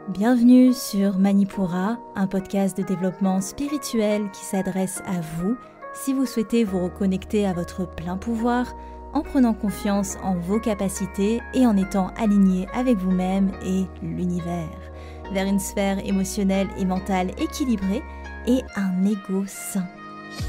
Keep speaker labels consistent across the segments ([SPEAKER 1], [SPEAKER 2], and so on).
[SPEAKER 1] Bienvenue sur Manipura, un podcast de développement spirituel qui s'adresse à vous si vous souhaitez vous reconnecter à votre plein pouvoir en prenant confiance en vos capacités et en étant aligné avec vous-même et l'univers, vers une sphère émotionnelle et mentale équilibrée et un ego sain.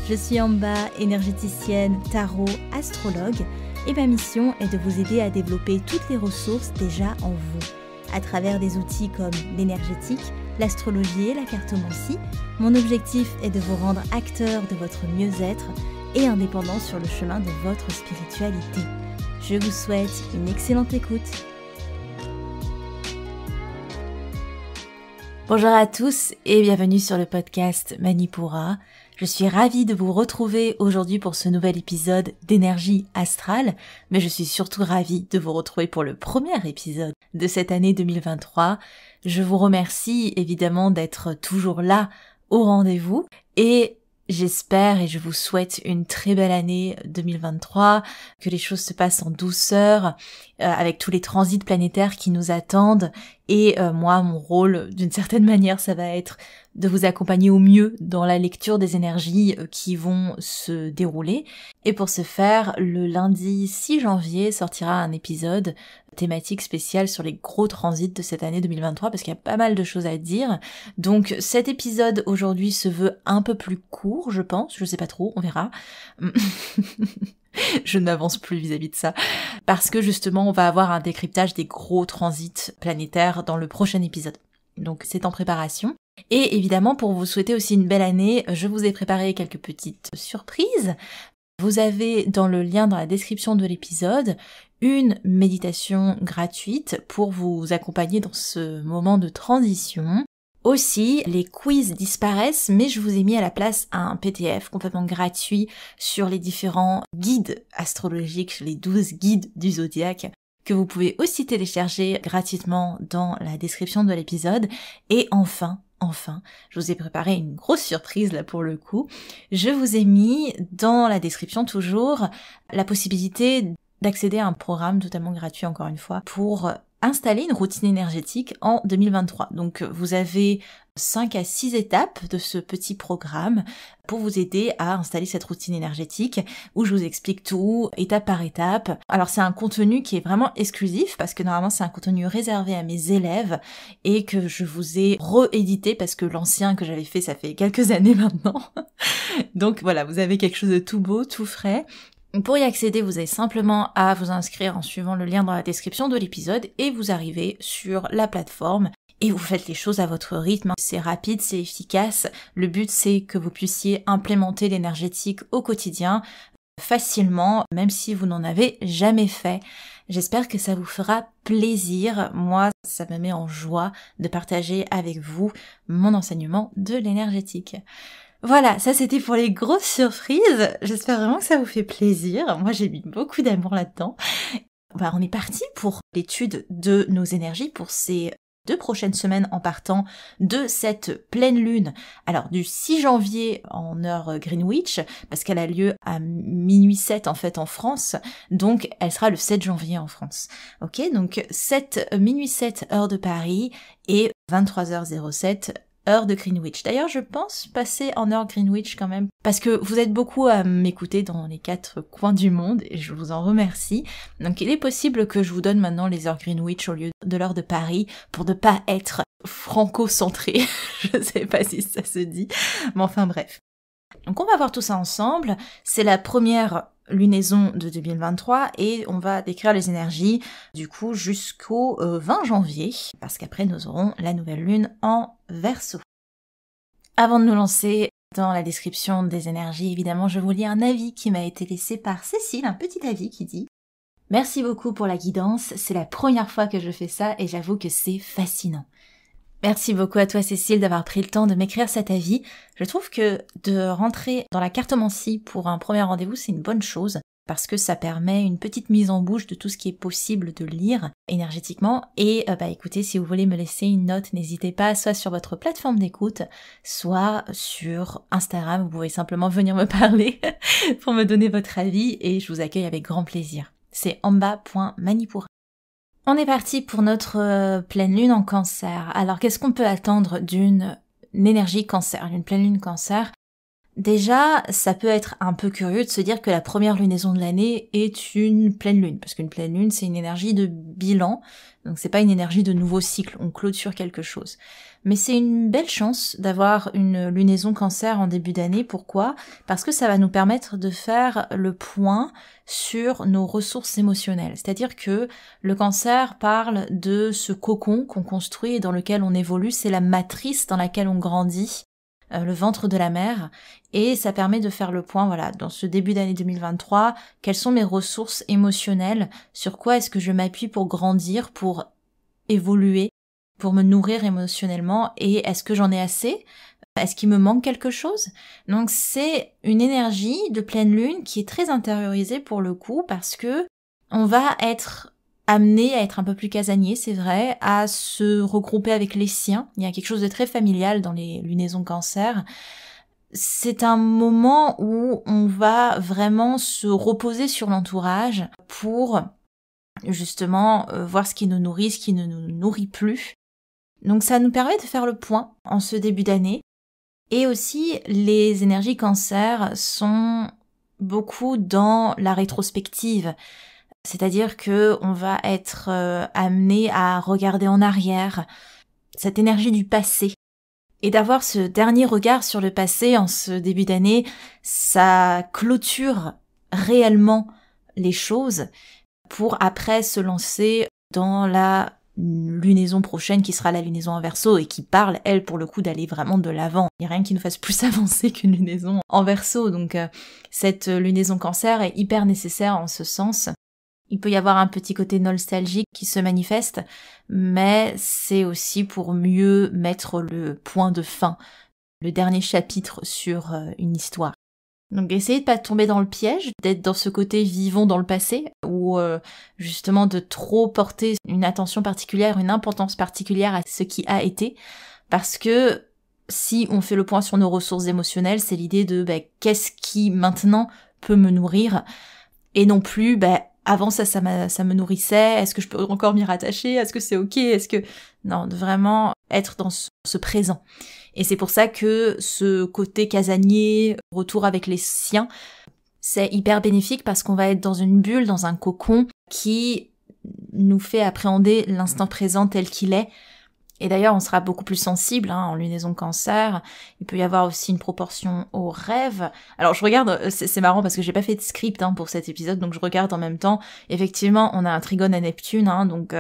[SPEAKER 1] Je suis Amba, énergéticienne, tarot, astrologue et ma mission est de vous aider à développer toutes les ressources déjà en vous. À travers des outils comme l'énergétique, l'astrologie et la cartomancie, mon objectif est de vous rendre acteur de votre mieux-être et indépendant sur le chemin de votre spiritualité. Je vous souhaite une excellente écoute. Bonjour à tous et bienvenue sur le podcast Manipura. Je suis ravie de vous retrouver aujourd'hui pour ce nouvel épisode d'énergie astrale, mais je suis surtout ravie de vous retrouver pour le premier épisode de cette année 2023. Je vous remercie évidemment d'être toujours là au rendez-vous et j'espère et je vous souhaite une très belle année 2023, que les choses se passent en douceur, avec tous les transits planétaires qui nous attendent. Et moi, mon rôle, d'une certaine manière, ça va être de vous accompagner au mieux dans la lecture des énergies qui vont se dérouler. Et pour ce faire, le lundi 6 janvier sortira un épisode thématique spéciale sur les gros transits de cette année 2023 parce qu'il y a pas mal de choses à dire. Donc cet épisode aujourd'hui se veut un peu plus court, je pense, je sais pas trop, on verra. Je ne m'avance plus vis-à-vis de ça, parce que justement on va avoir un décryptage des gros transits planétaires dans le prochain épisode. Donc c'est en préparation. Et évidemment pour vous souhaiter aussi une belle année, je vous ai préparé quelques petites surprises. Vous avez dans le lien dans la description de l'épisode une méditation gratuite pour vous accompagner dans ce moment de transition. Aussi, les quiz disparaissent, mais je vous ai mis à la place un PDF complètement gratuit sur les différents guides astrologiques, les 12 guides du zodiaque, que vous pouvez aussi télécharger gratuitement dans la description de l'épisode. Et enfin, je vous ai préparé une grosse surprise là pour le coup. Je vous ai mis dans la description toujours la possibilité d'accéder à un programme totalement gratuit encore une fois pour installer une routine énergétique en 2023. Donc vous avez 5 à 6 étapes de ce petit programme pour vous aider à installer cette routine énergétique où je vous explique tout, étape par étape. Alors c'est un contenu qui est vraiment exclusif parce que normalement c'est un contenu réservé à mes élèves et que je vous ai réédité parce que l'ancien que j'avais fait ça fait quelques années maintenant. Donc voilà, vous avez quelque chose de tout beau, tout frais. Pour y accéder, vous avez simplement à vous inscrire en suivant le lien dans la description de l'épisode et vous arrivez sur la plateforme et vous faites les choses à votre rythme. C'est rapide, c'est efficace. Le but, c'est que vous puissiez implémenter l'énergétique au quotidien facilement, même si vous n'en avez jamais fait. J'espère que ça vous fera plaisir. Moi, ça me met en joie de partager avec vous mon enseignement de l'énergétique. Voilà, ça c'était pour les grosses surprises. J'espère vraiment que ça vous fait plaisir. Moi j'ai mis beaucoup d'amour là-dedans. On est parti pour l'étude de nos énergies pour ces 2 prochaines semaines en partant de cette pleine lune. Alors du 6 janvier en heure Greenwich, parce qu'elle a lieu à minuit 7 en fait en France, donc elle sera le 7 janvier en France. Ok, donc minuit 7 heure de Paris et 23h07 heure de Greenwich. D'ailleurs, je pense passer en heure Greenwich quand même, parce que vous êtes beaucoup à m'écouter dans les 4 coins du monde, et je vous en remercie. Donc il est possible que je vous donne maintenant les heures Greenwich au lieu de l'heure de Paris, pour ne pas être franco-centré. Je sais pas si ça se dit, mais enfin bref. Donc on va voir tout ça ensemble. C'est la première lunaison de 2023 et on va décrire les énergies du coup jusqu'au 20 janvier parce qu'après nous aurons la nouvelle lune en Verseau. Avant de nous lancer dans la description des énergies, évidemment je vous lis un avis qui m'a été laissé par Cécile, un petit avis qui dit: merci beaucoup pour la guidance, c'est la première fois que je fais ça et j'avoue que c'est fascinant. Merci beaucoup à toi Cécile d'avoir pris le temps de m'écrire cet avis. Je trouve que de rentrer dans la cartomancie pour un premier rendez-vous, c'est une bonne chose parce que ça permet une petite mise en bouche de tout ce qui est possible de lire énergétiquement. Et écoutez, si vous voulez me laisser une note, n'hésitez pas, soit sur votre plateforme d'écoute, soit sur Instagram. Vous pouvez simplement venir me parler pour me donner votre avis et je vous accueille avec grand plaisir. C'est amba.manipura. On est parti pour notre pleine lune en Cancer. Alors qu'est-ce qu'on peut attendre d'une énergie Cancer, d'une pleine lune Cancer? Déjà, ça peut être un peu curieux de se dire que la première lunaison de l'année est une pleine lune, parce qu'une pleine lune, c'est une énergie de bilan, donc c'est pas une énergie de nouveau cycle, on clôture quelque chose. Mais c'est une belle chance d'avoir une lunaison Cancer en début d'année. Pourquoi? Parce que ça va nous permettre de faire le point sur nos ressources émotionnelles. C'est-à-dire que le Cancer parle de ce cocon qu'on construit et dans lequel on évolue, c'est la matrice dans laquelle on grandit, le ventre de la mère, et ça permet de faire le point, voilà, dans ce début d'année 2023, quelles sont mes ressources émotionnelles, sur quoi est-ce que je m'appuie pour grandir, pour évoluer, pour me nourrir émotionnellement, et est-ce que j'en ai assez? Est-ce qu'il me manque quelque chose? Donc c'est une énergie de pleine lune qui est très intériorisée pour le coup, parce que on va être amené à être un peu plus casanier, c'est vrai, à se regrouper avec les siens. Il y a quelque chose de très familial dans les lunaisons Cancer. C'est un moment où on va vraiment se reposer sur l'entourage pour justement voir ce qui nous nourrit, ce qui ne nous nourrit plus. Donc ça nous permet de faire le point en ce début d'année. Et aussi, les énergies Cancer sont beaucoup dans la rétrospective. C'est-à-dire que on va être amené à regarder en arrière, cette énergie du passé. Et d'avoir ce dernier regard sur le passé en ce début d'année, ça clôture réellement les choses pour après se lancer dans la lunaison prochaine qui sera la lunaison en Verseau et qui parle, elle, pour le coup, d'aller vraiment de l'avant. Il n'y a rien qui nous fasse plus avancer qu'une lunaison en Verseau. Donc cette lunaison Cancer est hyper nécessaire en ce sens. Il peut y avoir un petit côté nostalgique qui se manifeste, mais c'est aussi pour mieux mettre le point de fin, le dernier chapitre sur une histoire. Donc essayez de pas tomber dans le piège, d'être dans ce côté vivons dans le passé, ou justement de trop porter une attention particulière, une importance particulière à ce qui a été, parce que si on fait le point sur nos ressources émotionnelles, c'est l'idée de qu'est-ce qui maintenant peut me nourrir, et non plus avant ça me nourrissait, est-ce que je peux encore m'y rattacher, est-ce que c'est ok, est-ce que... Non, de vraiment être dans ce présent. Et c'est pour ça que ce côté casanier, retour avec les siens, c'est hyper bénéfique parce qu'on va être dans une bulle, dans un cocon qui nous fait appréhender l'instant présent tel qu'il est. Et d'ailleurs, on sera beaucoup plus sensible en lunaison Cancer. Il peut y avoir aussi une proportion au rêve. Alors, je regarde, c'est marrant parce que j'ai pas fait de script pour cet épisode, donc je regarde en même temps. Effectivement, on a un trigone à Neptune, donc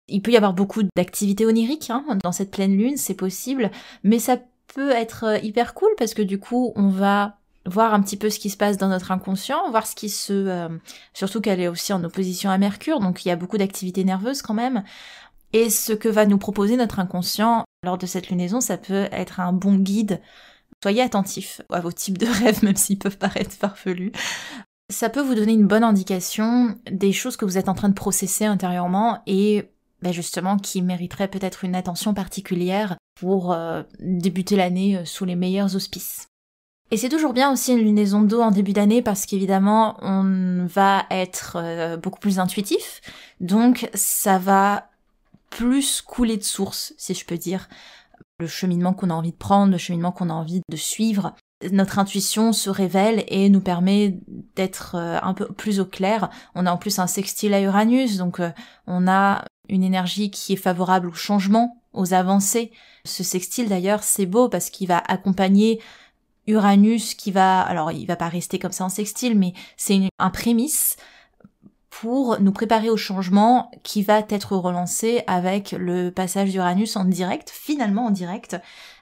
[SPEAKER 1] il peut y avoir beaucoup d'activités oniriques dans cette pleine lune, c'est possible. Mais ça peut être hyper cool parce que du coup, on va voir un petit peu ce qui se passe dans notre inconscient, voir ce qui surtout qu'elle est aussi en opposition à Mercure, donc il y a beaucoup d'activités nerveuses quand même. Et ce que va nous proposer notre inconscient lors de cette lunaison, ça peut être un bon guide. Soyez attentifs à vos types de rêves, même s'ils peuvent paraître farfelus. Ça peut vous donner une bonne indication des choses que vous êtes en train de processer intérieurement et justement qui mériteraient peut-être une attention particulière pour débuter l'année sous les meilleurs auspices. Et c'est toujours bien aussi une lunaison d'eau en début d'année parce qu'évidemment on va être beaucoup plus intuitif, donc ça va plus couler de source, si je peux dire, le cheminement qu'on a envie de prendre, le cheminement qu'on a envie de suivre. Notre intuition se révèle et nous permet d'être un peu plus au clair. On a en plus un sextile à Uranus, donc on a une énergie qui est favorable au changement, aux avancées. Ce sextile d'ailleurs, c'est beau parce qu'il va accompagner Uranus alors il va pas rester comme ça en sextile, mais c'est un prémisse pour nous préparer au changement qui va être relancé avec le passage d'Uranus en direct, finalement en direct.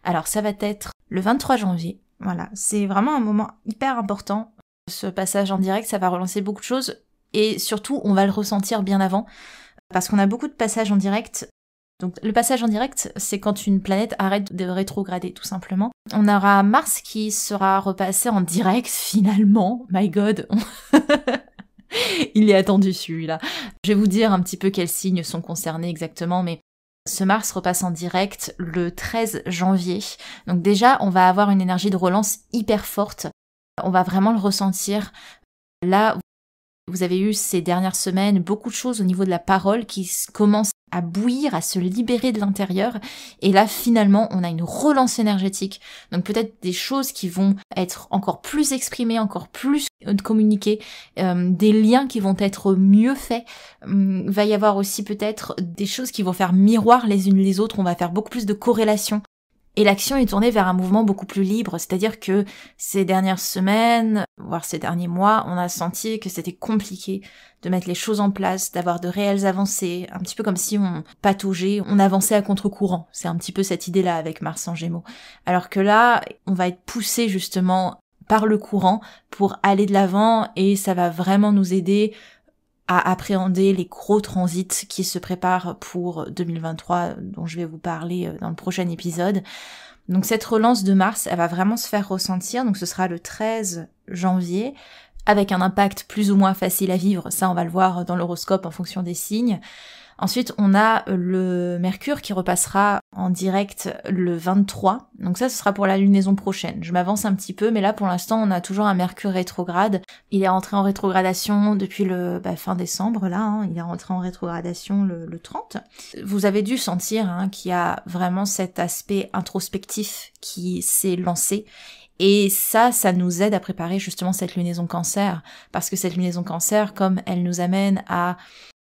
[SPEAKER 1] Alors ça va être le 23 janvier, voilà, c'est vraiment un moment hyper important. Ce passage en direct, ça va relancer beaucoup de choses et surtout on va le ressentir bien avant parce qu'on a beaucoup de passages en direct. Donc le passage en direct, c'est quand une planète arrête de rétrograder, tout simplement. On aura Mars qui sera repassé en direct, finalement. My God. Il est attendu celui-là. Je vais vous dire un petit peu quels signes sont concernés exactement, mais ce Mars repasse en direct le 13 janvier. Donc déjà, on va avoir une énergie de relance hyper forte. On va vraiment le ressentir. Là, Vous avez eu ces dernières semaines beaucoup de choses au niveau de la parole qui commencent à bouillir, à se libérer de l'intérieur. Et là, finalement, on a une relance énergétique. Donc peut-être des choses qui vont être encore plus exprimées, encore plus communiquées, des liens qui vont être mieux faits. Va y avoir aussi peut-être des choses qui vont faire miroir les unes les autres. On va faire beaucoup plus de corrélations. Et l'action est tournée vers un mouvement beaucoup plus libre, c'est-à-dire que ces dernières semaines, voire ces derniers mois, on a senti que c'était compliqué de mettre les choses en place, d'avoir de réelles avancées, un petit peu comme si on pataugeait, on avançait à contre-courant. C'est un petit peu cette idée-là avec Mars en Gémeaux. Alors que là, on va être poussé justement par le courant pour aller de l'avant et ça va vraiment nous aider à appréhender les gros transits qui se préparent pour 2023, dont je vais vous parler dans le prochain épisode. Donc cette relance de Mars, elle va vraiment se faire ressentir, donc ce sera le 13 janvier, avec un impact plus ou moins facile à vivre, ça on va le voir dans l'horoscope en fonction des signes. Ensuite, on a le Mercure qui repassera en direct le 23. Donc ça, ce sera pour la lunaison prochaine. Je m'avance un petit peu, mais là, pour l'instant, on a toujours un Mercure rétrograde. Il est rentré en rétrogradation depuis le fin décembre, là. Il est rentré en rétrogradation le 30. Vous avez dû sentir qu'il y a vraiment cet aspect introspectif qui s'est lancé. Et ça nous aide à préparer justement cette lunaison Cancer. Parce que cette lunaison Cancer, comme elle nous amène à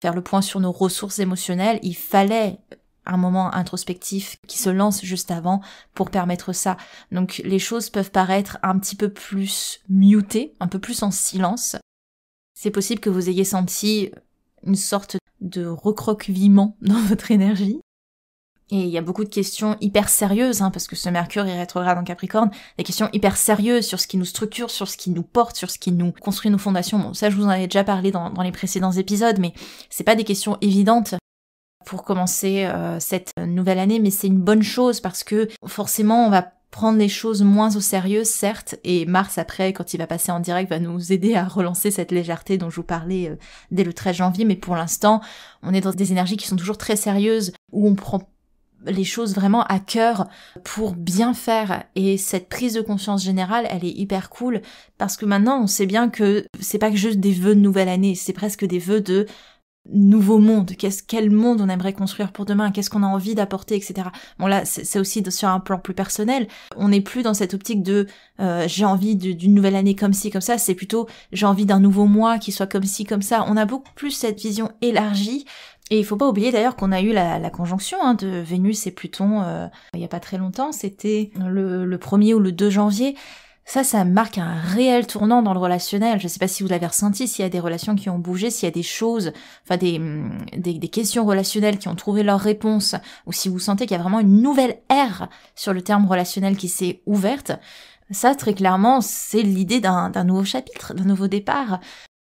[SPEAKER 1] faire le point sur nos ressources émotionnelles, il fallait un moment introspectif qui se lance juste avant pour permettre ça. Donc les choses peuvent paraître un petit peu plus mutées, un peu plus en silence. C'est possible que vous ayez senti une sorte de recroquevillement dans votre énergie. Et il y a beaucoup de questions hyper sérieuses, parce que ce Mercure est rétrograde en Capricorne, des questions hyper sérieuses sur ce qui nous structure, sur ce qui nous porte, sur ce qui nous construit nos fondations. Bon, ça je vous en avais déjà parlé dans les précédents épisodes, mais c'est pas des questions évidentes pour commencer cette nouvelle année, mais c'est une bonne chose parce que forcément on va prendre les choses moins au sérieux, certes, et Mars après, quand il va passer en direct, va nous aider à relancer cette légèreté dont je vous parlais dès le 13 janvier, mais pour l'instant, on est dans des énergies qui sont toujours très sérieuses, où on prend les choses vraiment à cœur pour bien faire. Et cette prise de conscience générale, elle est hyper cool parce que maintenant on sait bien que c'est pas que juste des vœux de nouvelle année, c'est presque des vœux de nouveau monde. Quel monde on aimerait construire pour demain, qu'est-ce qu'on a envie d'apporter, etc. Bon là, c'est aussi sur un plan plus personnel. On n'est plus dans cette optique de j'ai envie d'une nouvelle année comme ci, comme ça. C'est plutôt j'ai envie d'un nouveau moi qui soit comme ci, comme ça. On a beaucoup plus cette vision élargie. Et il faut pas oublier d'ailleurs qu'on a eu la conjonction de Vénus et Pluton il y a pas très longtemps, c'était le 1er ou le 2 janvier. Ça marque un réel tournant dans le relationnel. Je sais pas si vous l'avez ressenti, s'il y a des relations qui ont bougé, s'il y a des choses, enfin des questions relationnelles qui ont trouvé leur réponse, ou si vous sentez qu'il y a vraiment une nouvelle ère sur le terme relationnel qui s'est ouverte. Ça, très clairement, c'est l'idée d'un nouveau chapitre, d'un nouveau départ.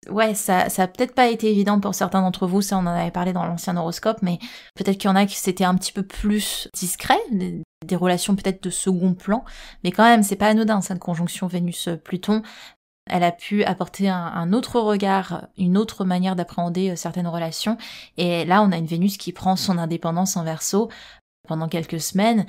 [SPEAKER 1] Ouais, ça a peut-être pas été évident pour certains d'entre vous, ça on en avait parlé dans l'ancien horoscope, mais peut-être qu'il y en a qui c'était un petit peu plus discret, des relations peut-être de second plan, mais quand même c'est pas anodin cette conjonction Vénus-Pluton. Elle a pu apporter un autre regard, une autre manière d'appréhender certaines relations, et là on a une Vénus qui prend son indépendance en Verseau pendant quelques semaines,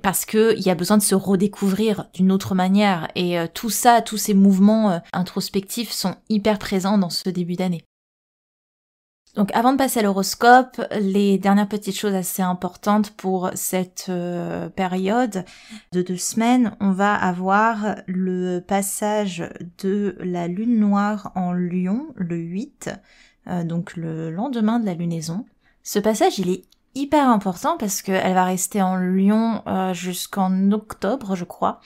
[SPEAKER 1] parce que il y a besoin de se redécouvrir d'une autre manière, et tout ça, tous ces mouvements introspectifs sont hyper présents dans ce début d'année. Donc avant de passer à l'horoscope, les dernières petites choses assez importantes pour cette période de 2 semaines, on va avoir le passage de la lune noire en Lion, le 8, donc le lendemain de la lunaison. Ce passage, il est hyper important parce qu'elle va rester en Lion jusqu'en octobre, je crois.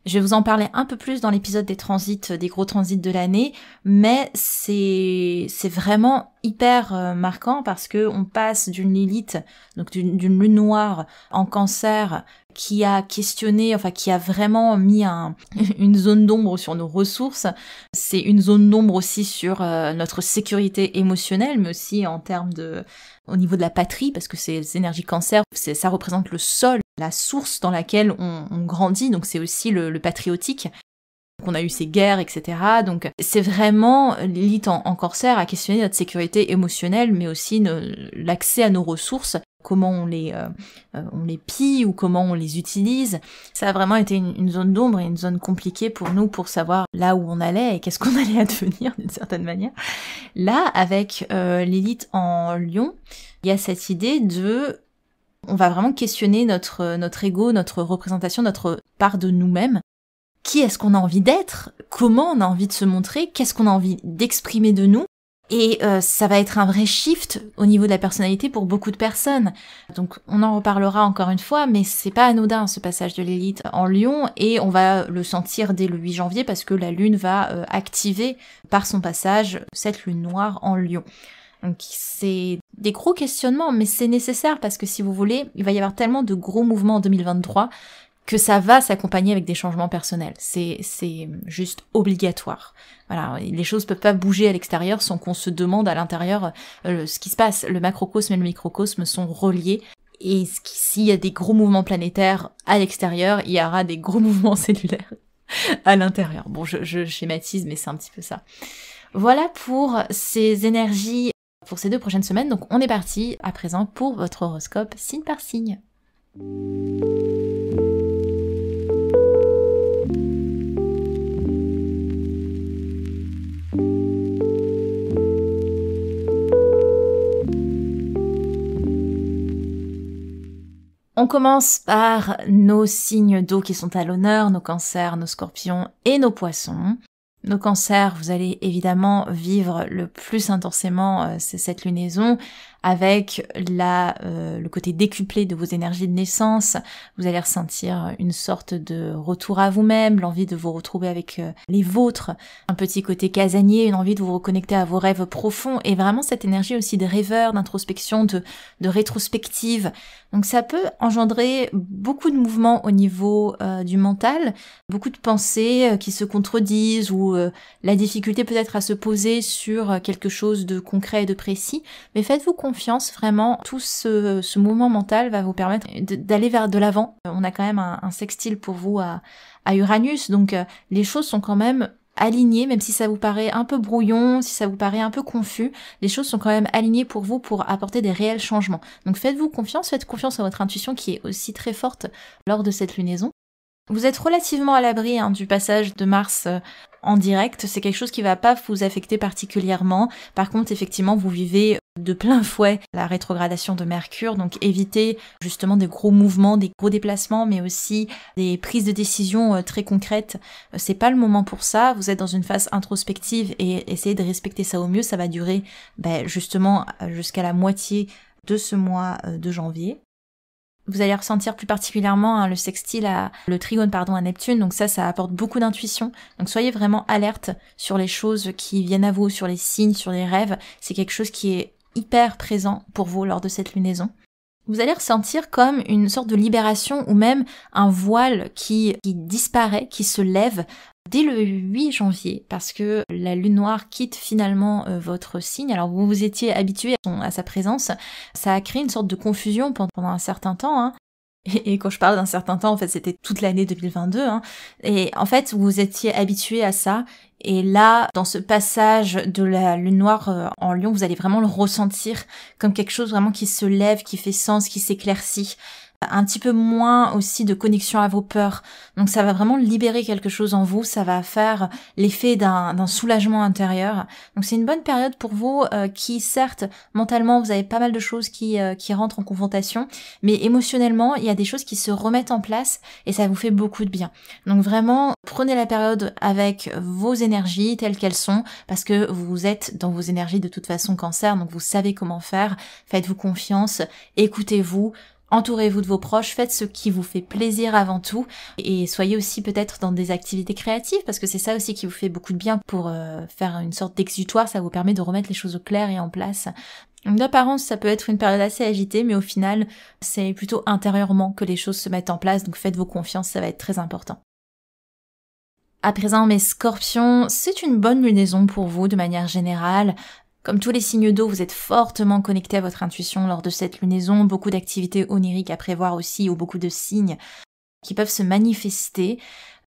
[SPEAKER 1] Je vais vous en parler un peu plus dans l'épisode des transits, des gros transits de l'année, mais c'est vraiment hyper marquant parce que on passe d'une Lilith, donc d'une lune noire en Cancer, qui a questionné, enfin qui a vraiment mis une zone d'ombre sur nos ressources. C'est une zone d'ombre aussi sur notre sécurité émotionnelle, mais aussi en termes au niveau de la patrie, parce que ces énergies Cancer, ça représente le sol, la source dans laquelle on grandit, donc c'est aussi le patriotique. Donc on a eu ces guerres, etc. Donc c'est vraiment l'élite en Cancer à questionner notre sécurité émotionnelle, mais aussi l'accès à nos ressources. comment on les pille ou comment on les utilise. Ça a vraiment été une zone d'ombre et une zone compliquée pour nous pour savoir là où on allait et qu'est-ce qu'on allait advenir d'une certaine manière. Là, avec Lilith en Lion, il y a cette idée on va vraiment questionner notre ego, notre représentation, notre part de nous-mêmes. Qui est-ce qu'on a envie d'être? Comment on a envie de se montrer? Qu'est-ce qu'on a envie d'exprimer de nous? Et ça va être un vrai shift au niveau de la personnalité pour beaucoup de personnes. Donc on en reparlera encore une fois, mais c'est pas anodin ce passage de Lilith en Lion, et on va le sentir dès le 8 janvier parce que la Lune va activer par son passage cette Lune noire en Lion. Donc c'est des gros questionnements, mais c'est nécessaire parce que si vous voulez, il va y avoir tellement de gros mouvements en 2023 que ça va s'accompagner avec des changements personnels. C'est juste obligatoire. Voilà, les choses peuvent pas bouger à l'extérieur sans qu'on se demande à l'intérieur ce qui se passe. Le macrocosme et le microcosme sont reliés. Et s'il y a des gros mouvements planétaires à l'extérieur, il y aura des gros mouvements cellulaires à l'intérieur. Bon, je schématise, mais c'est un petit peu ça. Voilà pour ces énergies pour ces 2 prochaines semaines. Donc on est parti à présent pour votre horoscope signe par signe. On commence par nos signes d'eau qui sont à l'honneur, nos cancers, nos scorpions et nos poissons. Nos cancers, vous allez évidemment vivre le plus intensément cette lunaison avec le côté décuplé de vos énergies de naissance. Vous allez ressentir une sorte de retour à vous-même, l'envie de vous retrouver avec les vôtres, un petit côté casanier, une envie de vous reconnecter à vos rêves profonds et vraiment cette énergie aussi de rêveur, d'introspection, de rétrospective. Donc ça peut engendrer beaucoup de mouvements au niveau du mental, beaucoup de pensées qui se contredisent ou la difficulté peut-être à se poser sur quelque chose de concret et de précis, mais faites-vous confiance, vraiment, tout ce mouvement mental va vous permettre d'aller vers de l'avant. On a quand même un sextile pour vous à Uranus, donc les choses sont quand même alignées, même si ça vous paraît un peu brouillon, si ça vous paraît un peu confus, les choses sont quand même alignées pour vous pour apporter des réels changements. Donc faites-vous confiance, faites confiance à votre intuition qui est aussi très forte lors de cette lunaison. Vous êtes relativement à l'abri du passage de Mars en direct, c'est quelque chose qui va pas vous affecter particulièrement. Par contre, effectivement, vous vivez de plein fouet la rétrogradation de Mercure, donc évitez justement des gros mouvements, des gros déplacements, mais aussi des prises de décision très concrètes. C'est pas le moment pour ça, vous êtes dans une phase introspective et essayez de respecter ça au mieux, ça va durer justement jusqu'à la moitié de ce mois de janvier. Vous allez ressentir plus particulièrement le sextile le trigone à Neptune, donc ça apporte beaucoup d'intuition. Donc soyez vraiment alerte sur les choses qui viennent à vous, sur les signes, sur les rêves. C'est quelque chose qui est hyper présent pour vous lors de cette lunaison. Vous allez ressentir comme une sorte de libération ou même un voile qui disparaît, qui se lève dès le 8 janvier parce que la lune noire quitte finalement votre signe. Alors vous vous étiez habitué à sa présence, ça a créé une sorte de confusion pendant un certain temps. Et quand je parle d'un certain temps, en fait, c'était toute l'année 2022. Et en fait, vous étiez habitué à ça. Et là, dans ce passage de la lune noire en Lion, vous allez vraiment le ressentir comme quelque chose vraiment qui se lève, qui fait sens, qui s'éclaircit. Un petit peu moins aussi de connexion à vos peurs. Donc ça va vraiment libérer quelque chose en vous, ça va faire l'effet d'un soulagement intérieur. Donc c'est une bonne période pour vous qui, certes, mentalement, vous avez pas mal de choses qui rentrent en confrontation, mais émotionnellement, il y a des choses qui se remettent en place et ça vous fait beaucoup de bien. Donc vraiment, prenez la période avec vos énergies telles qu'elles sont, parce que vous êtes dans vos énergies de toute façon Cancer, donc vous savez comment faire, faites-vous confiance, écoutez-vous, entourez-vous de vos proches, faites ce qui vous fait plaisir avant tout et soyez aussi peut-être dans des activités créatives parce que c'est ça aussi qui vous fait beaucoup de bien pour faire une sorte d'exutoire, ça vous permet de remettre les choses au clair et en place. Donc d'apparence, ça peut être une période assez agitée, mais au final, c'est plutôt intérieurement que les choses se mettent en place, donc faites-vous confiance, ça va être très important. À présent, mes scorpions, c'est une bonne lunaison pour vous de manière générale. Comme tous les signes d'eau, vous êtes fortement connectés à votre intuition lors de cette lunaison, beaucoup d'activités oniriques à prévoir aussi ou beaucoup de signes qui peuvent se manifester.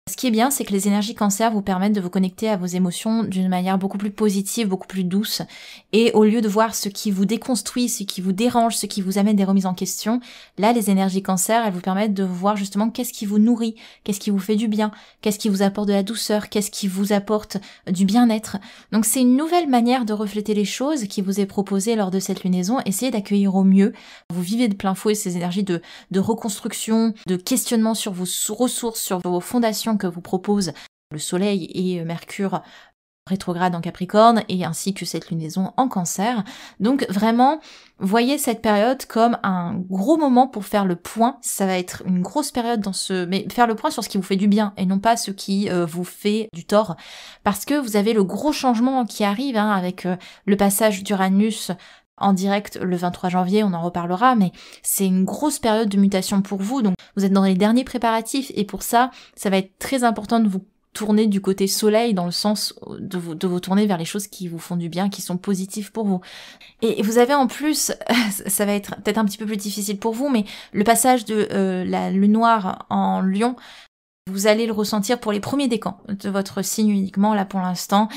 [SPEAKER 1] Ce qui est bien, c'est que les énergies Cancer vous permettent de vous connecter à vos émotions d'une manière beaucoup plus positive, beaucoup plus douce. Et au lieu de voir ce qui vous déconstruit, ce qui vous dérange, ce qui vous amène des remises en question, là, les énergies Cancer, elles vous permettent de voir justement qu'est-ce qui vous nourrit, qu'est-ce qui vous fait du bien, qu'est-ce qui vous apporte de la douceur, qu'est-ce qui vous apporte du bien-être. Donc c'est une nouvelle manière de refléter les choses qui vous est proposée lors de cette lunaison. Essayez d'accueillir au mieux. Vous vivez de plein fouet ces énergies de reconstruction, de questionnement sur vos ressources, sur vos fondations que vous propose le Soleil et Mercure rétrograde en Capricorne et ainsi que cette lunaison en Cancer. Donc vraiment, voyez cette période comme un gros moment pour faire le point. Ça va être une grosse période mais faire le point sur ce qui vous fait du bien et non pas ce qui vous fait du tort. Parce que vous avez le gros changement qui arrive avec le passage d'Uranus en direct le 23 janvier, on en reparlera, mais c'est une grosse période de mutation pour vous, donc vous êtes dans les derniers préparatifs, et pour ça, ça va être très important de vous tourner du côté soleil, dans le sens de vous tourner vers les choses qui vous font du bien, qui sont positives pour vous. Et vous avez en plus, ça va être peut-être un petit peu plus difficile pour vous, mais le passage de la lune noire en Lion, vous allez le ressentir pour les premiers décans de votre signe uniquement, là pour l'instant.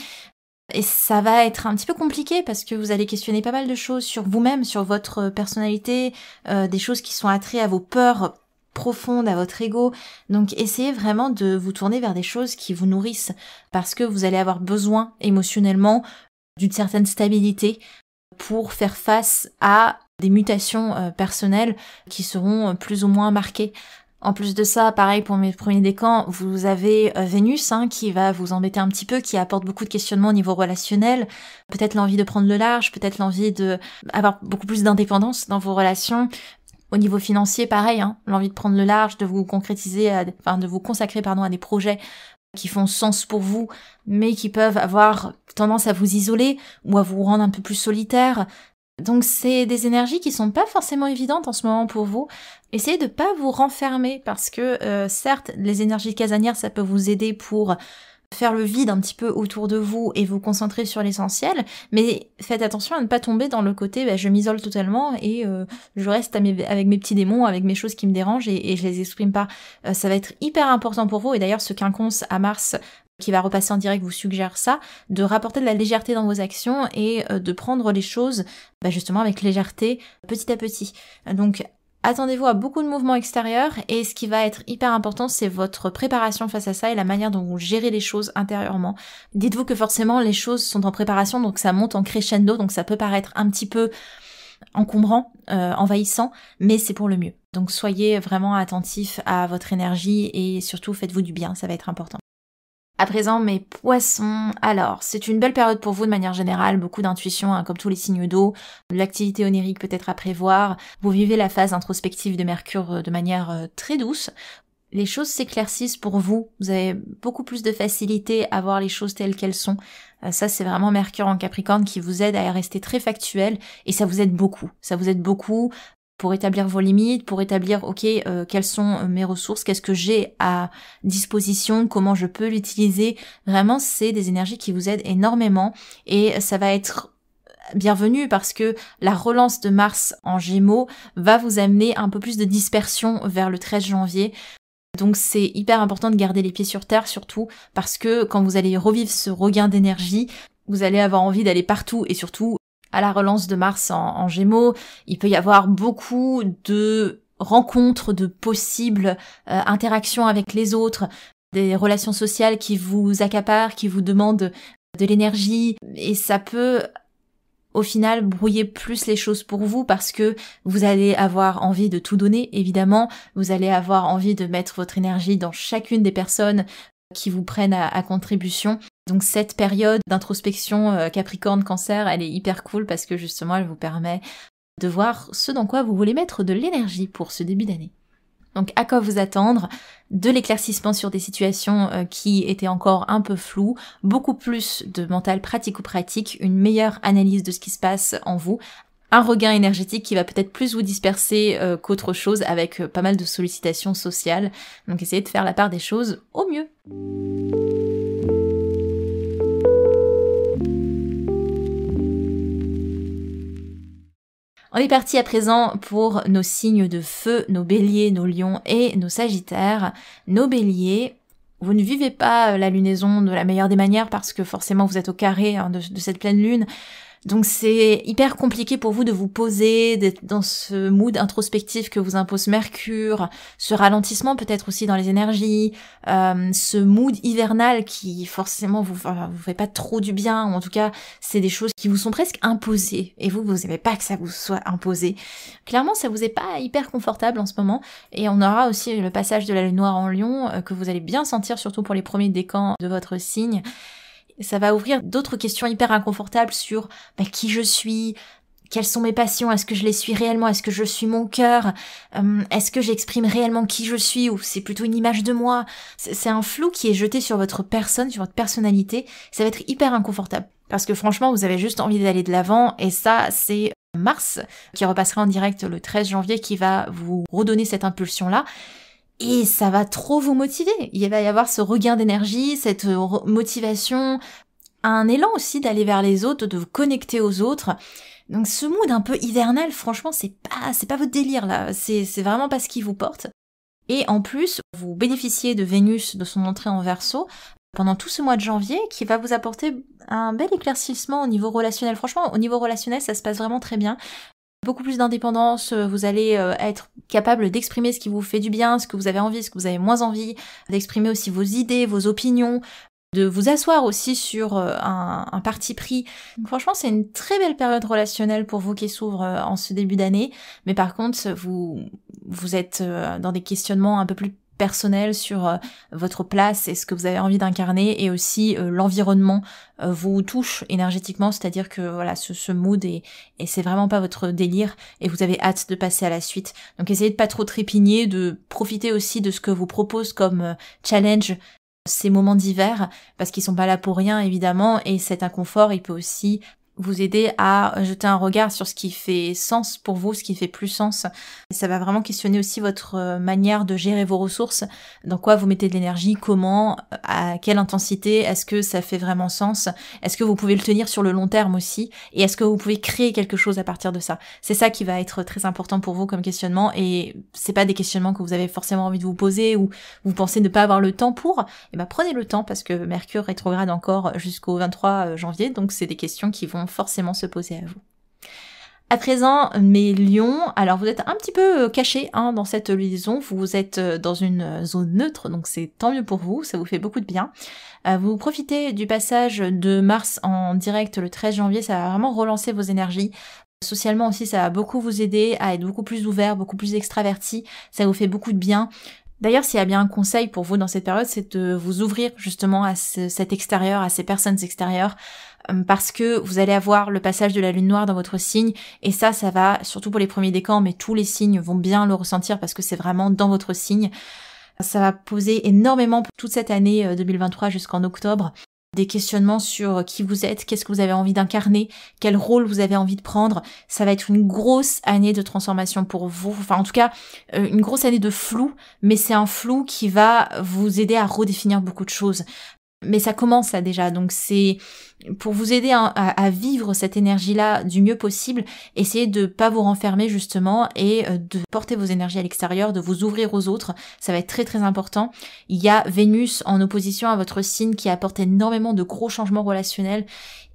[SPEAKER 1] Et ça va être un petit peu compliqué parce que vous allez questionner pas mal de choses sur vous-même, sur votre personnalité, des choses qui sont attrées à vos peurs profondes, à votre ego. Donc essayez vraiment de vous tourner vers des choses qui vous nourrissent parce que vous allez avoir besoin émotionnellement d'une certaine stabilité pour faire face à des mutations personnelles qui seront plus ou moins marquées. En plus de ça, pareil pour mes premiers décans, vous avez Vénus qui va vous embêter un petit peu, qui apporte beaucoup de questionnements au niveau relationnel, peut-être l'envie de prendre le large, peut-être l'envie de avoir beaucoup plus d'indépendance dans vos relations. Au niveau financier, pareil, l'envie de prendre le large, de vous concrétiser, de vous consacrer à des projets qui font sens pour vous, mais qui peuvent avoir tendance à vous isoler ou à vous rendre un peu plus solitaire. Donc c'est des énergies qui sont pas forcément évidentes en ce moment pour vous. Essayez de pas vous renfermer parce que certes, les énergies casanières, ça peut vous aider pour faire le vide un petit peu autour de vous et vous concentrer sur l'essentiel, mais faites attention à ne pas tomber dans le côté je m'isole totalement et je reste avec mes petits démons, avec mes choses qui me dérangent et je les exprime pas. Ça va être hyper important pour vous, et d'ailleurs ce quinconce à Mars qui va repasser en direct vous suggère ça, de rapporter de la légèreté dans vos actions et de prendre les choses justement avec légèreté petit à petit. Donc attendez-vous à beaucoup de mouvements extérieurs, et ce qui va être hyper important, c'est votre préparation face à ça et la manière dont vous gérez les choses intérieurement. Dites-vous que forcément les choses sont en préparation, donc ça monte en crescendo, donc ça peut paraître un petit peu encombrant, envahissant, mais c'est pour le mieux. Donc soyez vraiment attentifs à votre énergie et surtout faites-vous du bien, ça va être important. À présent, mes poissons, alors, c'est une belle période pour vous de manière générale, beaucoup d'intuition, comme tous les signes d'eau, de l'activité onirique peut-être à prévoir, vous vivez la phase introspective de Mercure de manière très douce, les choses s'éclaircissent pour vous, vous avez beaucoup plus de facilité à voir les choses telles qu'elles sont, ça c'est vraiment Mercure en Capricorne qui vous aide à rester très factuel, et ça vous aide beaucoup, pour établir vos limites, pour établir, quelles sont mes ressources, qu'est-ce que j'ai à disposition, comment je peux l'utiliser. Vraiment, c'est des énergies qui vous aident énormément et ça va être bienvenu parce que la relance de Mars en Gémeaux va vous amener un peu plus de dispersion vers le 13 janvier. Donc c'est hyper important de garder les pieds sur terre surtout parce que quand vous allez revivre ce regain d'énergie, vous allez avoir envie d'aller partout et surtout à la relance de Mars en Gémeaux, il peut y avoir beaucoup de rencontres, de possibles interactions avec les autres, des relations sociales qui vous accaparent, qui vous demandent de l'énergie, et ça peut au final brouiller plus les choses pour vous parce que vous allez avoir envie de tout donner, évidemment, vous allez avoir envie de mettre votre énergie dans chacune des personnes qui vous prennent à contribution. Donc cette période d'introspection Capricorne-Cancer, elle est hyper cool parce que justement elle vous permet de voir ce dans quoi vous voulez mettre de l'énergie pour ce début d'année. Donc à quoi vous attendre? De l'éclaircissement sur des situations qui étaient encore un peu floues, beaucoup plus de mental pratico-pratique, une meilleure analyse de ce qui se passe en vous, un regain énergétique qui va peut-être plus vous disperser qu'autre chose avec pas mal de sollicitations sociales. Donc essayez de faire la part des choses au mieux. On est parti à présent pour nos signes de feu, nos béliers, nos lions et nos sagittaires. Nos béliers, Vous ne vivez pas la lunaison de la meilleure des manières parce que forcément vous êtes au carré de cette pleine lune. Donc c'est hyper compliqué pour vous de vous poser, d'être dans ce mood introspectif que vous impose Mercure, ce ralentissement peut-être aussi dans les énergies, ce mood hivernal qui forcément vous fait pas trop du bien, ou en tout cas c'est des choses qui vous sont presque imposées, et vous aimez pas que ça vous soit imposé. Clairement ça vous est pas hyper confortable en ce moment, et on aura aussi le passage de la lune noire en Lion que vous allez bien sentir, surtout pour les premiers décans de votre signe. Ça va ouvrir d'autres questions hyper inconfortables sur qui je suis, quelles sont mes passions, est-ce que je les suis réellement, est-ce que je suis mon cœur, est-ce que j'exprime réellement qui je suis, ou c'est plutôt une image de moi. C'est un flou qui est jeté sur votre personne, sur votre personnalité. Ça va être hyper inconfortable. Parce que franchement, vous avez juste envie d'aller de l'avant, et ça, c'est Mars, qui repassera en direct le 13 janvier, qui va vous redonner cette impulsion-là. Et ça va trop vous motiver. Il va y avoir ce regain d'énergie, cette motivation, un élan aussi d'aller vers les autres, de vous connecter aux autres. Donc ce mood un peu hivernal, franchement, c'est pas votre délire là. C'est vraiment pas ce qui vous porte. Et en plus, vous bénéficiez de Vénus, de son entrée en Verseau, pendant tout ce mois de janvier, qui va vous apporter un bel éclaircissement au niveau relationnel. Franchement, au niveau relationnel, ça se passe vraiment très bien. Beaucoup plus d'indépendance, vous allez être capable d'exprimer ce qui vous fait du bien, ce que vous avez envie, ce que vous avez moins envie, d'exprimer aussi vos idées, vos opinions, de vous asseoir aussi sur un parti pris. Donc franchement, c'est une très belle période relationnelle pour vous qui s'ouvre en ce début d'année, mais par contre, vous êtes dans des questionnements un peu plus personnel sur votre place et ce que vous avez envie d'incarner, et aussi l'environnement vous touche énergétiquement, c'est-à-dire que voilà, ce mood et c'est vraiment pas votre délire, et vous avez hâte de passer à la suite. Donc essayez de pas trop trépigner, de profiter aussi de ce que vous propose comme challenge ces moments d'hiver, parce qu'ils sont pas là pour rien évidemment, et cet inconfort il peut aussi vous aider à jeter un regard sur ce qui fait sens pour vous, ce qui fait plus sens. Et ça va vraiment questionner aussi votre manière de gérer vos ressources, dans quoi vous mettez de l'énergie, comment, à quelle intensité, est-ce que ça fait vraiment sens, est-ce que vous pouvez le tenir sur le long terme aussi, et est-ce que vous pouvez créer quelque chose à partir de ça. C'est ça qui va être très important pour vous comme questionnement, et c'est pas des questionnements que vous avez forcément envie de vous poser, ou vous pensez ne pas avoir le temps pour, et ben prenez le temps, parce que Mercure rétrograde encore jusqu'au 23 janvier, donc c'est des questions qui vont forcément se poser à vous. À présent, mes lions, alors vous êtes un petit peu cachés dans cette liaison, vous êtes dans une zone neutre, donc c'est tant mieux pour vous, ça vous fait beaucoup de bien. Vous profitez du passage de Mars en direct le 13 janvier, ça va vraiment relancer vos énergies. Socialement aussi, ça va beaucoup vous aider à être beaucoup plus ouvert, beaucoup plus extraverti, ça vous fait beaucoup de bien. D'ailleurs, s'il y a bien un conseil pour vous dans cette période, c'est de vous ouvrir justement à cet extérieur, à ces personnes extérieures, parce que vous allez avoir le passage de la lune noire dans votre signe, et ça va, surtout pour les premiers décans, mais tous les signes vont bien le ressentir parce que c'est vraiment dans votre signe. Ça va poser énormément pour toute cette année 2023 jusqu'en octobre. Des questionnements sur qui vous êtes, qu'est-ce que vous avez envie d'incarner, quel rôle vous avez envie de prendre. Ça va être une grosse année de transformation pour vous, enfin en tout cas une grosse année de flou, mais c'est un flou qui va vous aider à redéfinir beaucoup de choses. Mais ça commence là déjà, donc c'est pour vous aider à vivre cette énergie-là du mieux possible. Essayez de pas vous renfermer justement, et de porter vos énergies à l'extérieur, de vous ouvrir aux autres, ça va être très très important. Il y a Vénus en opposition à votre signe qui apporte énormément de gros changements relationnels,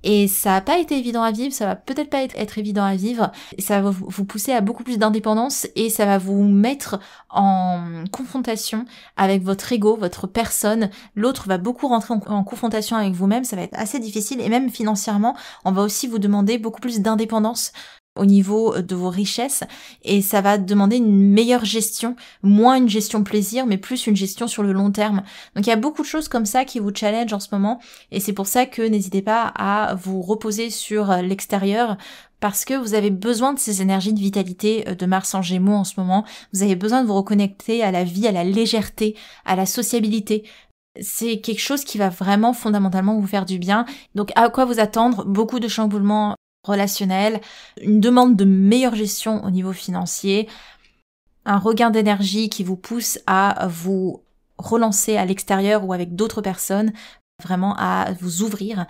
[SPEAKER 1] et ça va pas été évident à vivre, ça va peut-être pas être évident à vivre, et ça va vous pousser à beaucoup plus d'indépendance, et ça va vous mettre en confrontation avec votre ego, votre personne. L'autre va beaucoup rentrer en confrontation avec vous-même, ça va être assez difficile, et même financièrement, on va aussi vous demander beaucoup plus d'indépendance au niveau de vos richesses, et ça va demander une meilleure gestion, moins une gestion plaisir, mais plus une gestion sur le long terme. Donc il y a beaucoup de choses comme ça qui vous challenge en ce moment, et c'est pour ça que n'hésitez pas à vous reposer sur l'extérieur, parce que vous avez besoin de ces énergies de vitalité de Mars en Gémeaux en ce moment. Vous avez besoin de vous reconnecter à la vie, à la légèreté, à la sociabilité. C'est quelque chose qui va vraiment fondamentalement vous faire du bien. Donc à quoi vous attendre? Beaucoup de chamboulements relationnels, une demande de meilleure gestion au niveau financier, un regain d'énergie qui vous pousse à vous relancer à l'extérieur ou avec d'autres personnes, vraiment à vous ouvrir,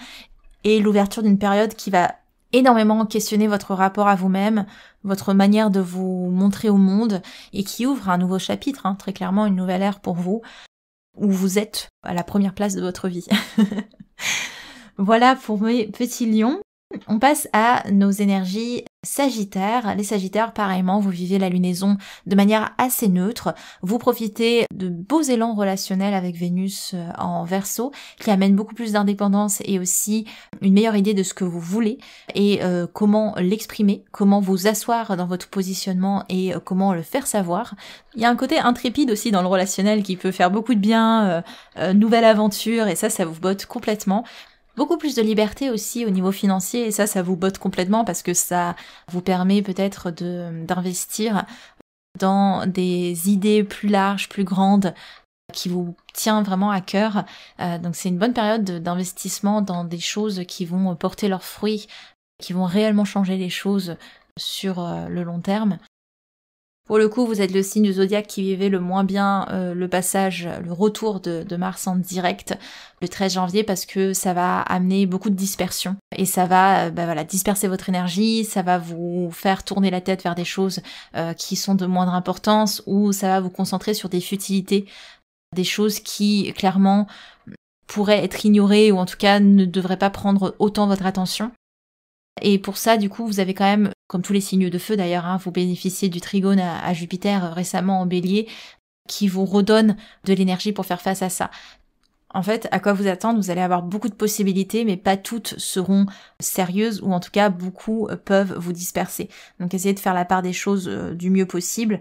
[SPEAKER 1] et l'ouverture d'une période qui va énormément questionner votre rapport à vous-même, votre manière de vous montrer au monde, et qui ouvre un nouveau chapitre, très clairement une nouvelle ère pour vous. où vous êtes à la première place de votre vie. Voilà pour mes petits lions. On passe à nos énergies Sagittaires. Les Sagittaires, pareillement, vous vivez la lunaison de manière assez neutre. Vous profitez de beaux élans relationnels avec Vénus en Verseau, qui amène beaucoup plus d'indépendance et aussi une meilleure idée de ce que vous voulez et comment l'exprimer, comment vous asseoir dans votre positionnement et comment le faire savoir. Il y a un côté intrépide aussi dans le relationnel qui peut faire beaucoup de bien, nouvelle aventure, et ça vous botte complètement. Beaucoup plus de liberté aussi au niveau financier, et ça vous botte complètement parce que ça vous permet peut-être d'investir dans des idées plus larges, plus grandes, qui vous tient vraiment à cœur. Donc c'est une bonne période d'investissement dans des choses qui vont porter leurs fruits, qui vont réellement changer les choses sur le long terme. Pour le coup, vous êtes le signe du zodiaque qui vivait le moins bien le passage, le retour de Mars en direct le 13 janvier parce que ça va amener beaucoup de dispersion et ça va disperser votre énergie, ça va vous faire tourner la tête vers des choses qui sont de moindre importance ou ça va vous concentrer sur des futilités, des choses qui clairement pourraient être ignorées ou en tout cas ne devraient pas prendre autant votre attention. Et pour ça, du coup, vous avez quand même, comme tous les signes de feu d'ailleurs, vous bénéficiez du trigone à Jupiter récemment en Bélier, qui vous redonne de l'énergie pour faire face à ça. En fait, à quoi vous attendre, vous allez avoir beaucoup de possibilités, mais pas toutes seront sérieuses, ou en tout cas, beaucoup peuvent vous disperser. Donc essayez de faire la part des choses du mieux possible,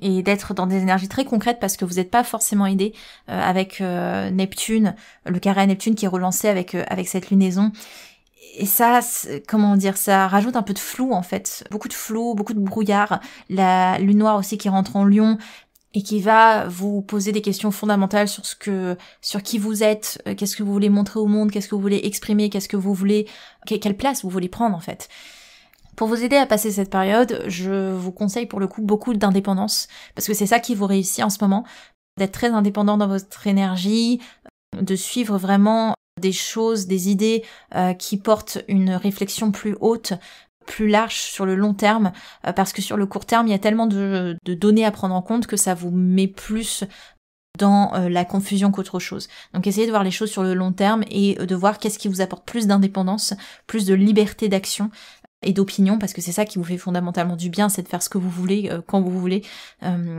[SPEAKER 1] et d'être dans des énergies très concrètes parce que vous n'êtes pas forcément aidé avec Neptune, le carré à Neptune qui est relancé avec cette lunaison. Et ça, comment dire, ça rajoute un peu de flou en fait, beaucoup de flou, beaucoup de brouillard, la lune noire aussi qui rentre en Lion et qui va vous poser des questions fondamentales sur qui vous êtes, qu'est-ce que vous voulez montrer au monde, qu'est-ce que vous voulez exprimer, qu'est-ce que vous voulez, quelle place vous voulez prendre en fait. Pour vous aider à passer cette période, je vous conseille pour le coup beaucoup d'indépendance parce que c'est ça qui vous réussit en ce moment, d'être très indépendant dans votre énergie, de suivre vraiment des choses, des idées qui portent une réflexion plus haute, plus large sur le long terme, parce que sur le court terme, il y a tellement de données à prendre en compte que ça vous met plus dans la confusion qu'autre chose. Donc essayez de voir les choses sur le long terme et de voir qu'est-ce qui vous apporte plus d'indépendance, plus de liberté d'action et d'opinion, parce que c'est ça qui vous fait fondamentalement du bien, c'est de faire ce que vous voulez, quand vous voulez,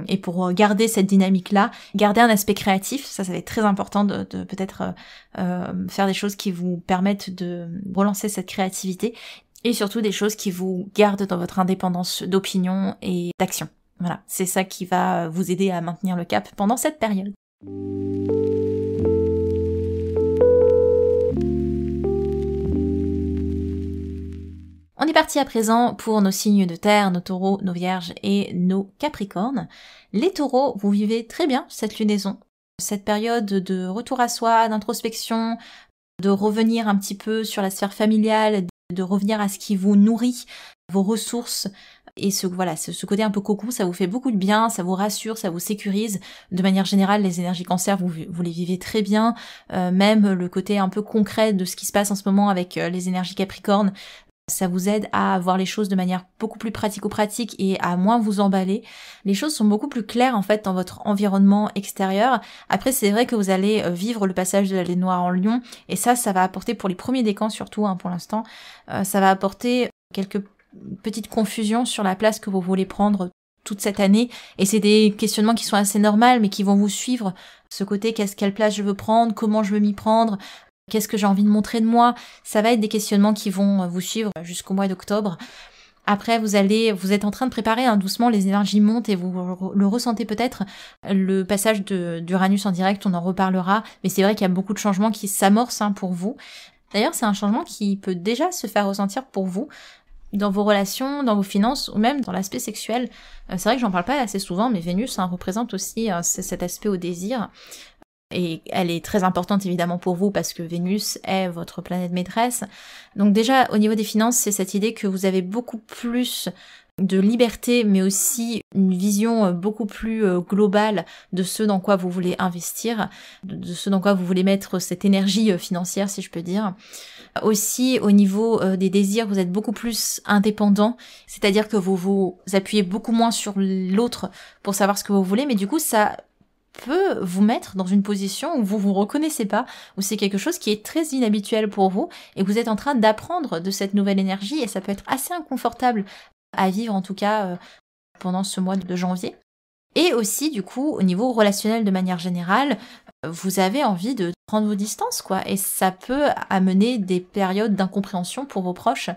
[SPEAKER 1] et pour garder cette dynamique-là, garder un aspect créatif, ça va être très important de peut-être faire des choses qui vous permettent de relancer cette créativité, et surtout des choses qui vous gardent dans votre indépendance d'opinion et d'action. Voilà, c'est ça qui va vous aider à maintenir le cap pendant cette période. On est parti à présent pour nos signes de terre, nos taureaux, nos vierges et nos capricornes. Les taureaux, vous vivez très bien cette lunaison, cette période de retour à soi, d'introspection, de revenir un petit peu sur la sphère familiale, de revenir à ce qui vous nourrit, vos ressources. Et ce côté un peu cocon, ça vous fait beaucoup de bien, ça vous rassure, ça vous sécurise. De manière générale, les énergies cancer, vous les vivez très bien. Même le côté un peu concret de ce qui se passe en ce moment avec les énergies capricornes, ça vous aide à voir les choses de manière beaucoup plus pratico-pratique et à moins vous emballer. Les choses sont beaucoup plus claires en fait dans votre environnement extérieur. Après, c'est vrai que vous allez vivre le passage de la lune noire en Lion et ça va apporter pour les premiers décans surtout pour l'instant, ça va apporter quelques petites confusions sur la place que vous voulez prendre toute cette année. Et c'est des questionnements qui sont assez normaux mais qui vont vous suivre. Ce côté, quelle place je veux prendre, comment je veux m'y prendre, qu'est-ce que j'ai envie de montrer de moi? Ça va être des questionnements qui vont vous suivre jusqu'au mois d'octobre. Après, vous êtes en train de préparer doucement, les énergies montent et vous le ressentez peut-être. Le passage d'Uranus en direct, on en reparlera. Mais c'est vrai qu'il y a beaucoup de changements qui s'amorcent pour vous. D'ailleurs, c'est un changement qui peut déjà se faire ressentir pour vous dans vos relations, dans vos finances ou même dans l'aspect sexuel. C'est vrai que j'en parle pas assez souvent, mais Vénus représente aussi cet aspect au désir. Et elle est très importante évidemment pour vous parce que Vénus est votre planète maîtresse. Donc déjà au niveau des finances, c'est cette idée que vous avez beaucoup plus de liberté mais aussi une vision beaucoup plus globale de ce dans quoi vous voulez investir, de ce dans quoi vous voulez mettre cette énergie financière si je peux dire. Aussi au niveau des désirs, vous êtes beaucoup plus indépendant, c'est-à-dire que vous vous appuyez beaucoup moins sur l'autre pour savoir ce que vous voulez, mais du coup ça peut vous mettre dans une position où vous vous reconnaissez pas, où c'est quelque chose qui est très inhabituel pour vous et vous êtes en train d'apprendre de cette nouvelle énergie et ça peut être assez inconfortable à vivre en tout cas pendant ce mois de janvier. Et aussi du coup au niveau relationnel de manière générale, vous avez envie de prendre vos distances quoi et ça peut amener des périodes d'incompréhension pour vos proches,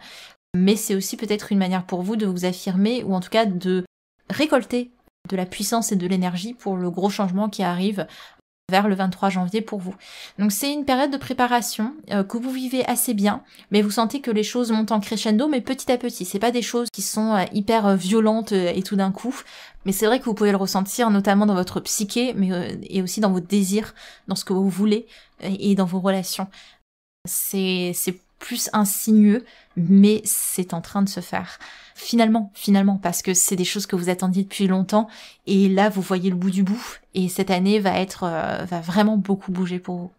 [SPEAKER 1] mais c'est aussi peut-être une manière pour vous de vous affirmer ou en tout cas de récolter de la puissance et de l'énergie pour le gros changement qui arrive vers le 23 janvier pour vous. Donc c'est une période de préparation que vous vivez assez bien, mais vous sentez que les choses montent en crescendo, mais petit à petit. C'est pas des choses qui sont hyper violentes et tout d'un coup, mais c'est vrai que vous pouvez le ressentir notamment dans votre psyché, mais et aussi dans vos désirs, dans ce que vous voulez et dans vos relations. C'est plus insinueux, mais c'est en train de se faire. Finalement, parce que c'est des choses que vous attendiez depuis longtemps, et là vous voyez le bout du bout, et cette année va vraiment beaucoup bouger pour vous.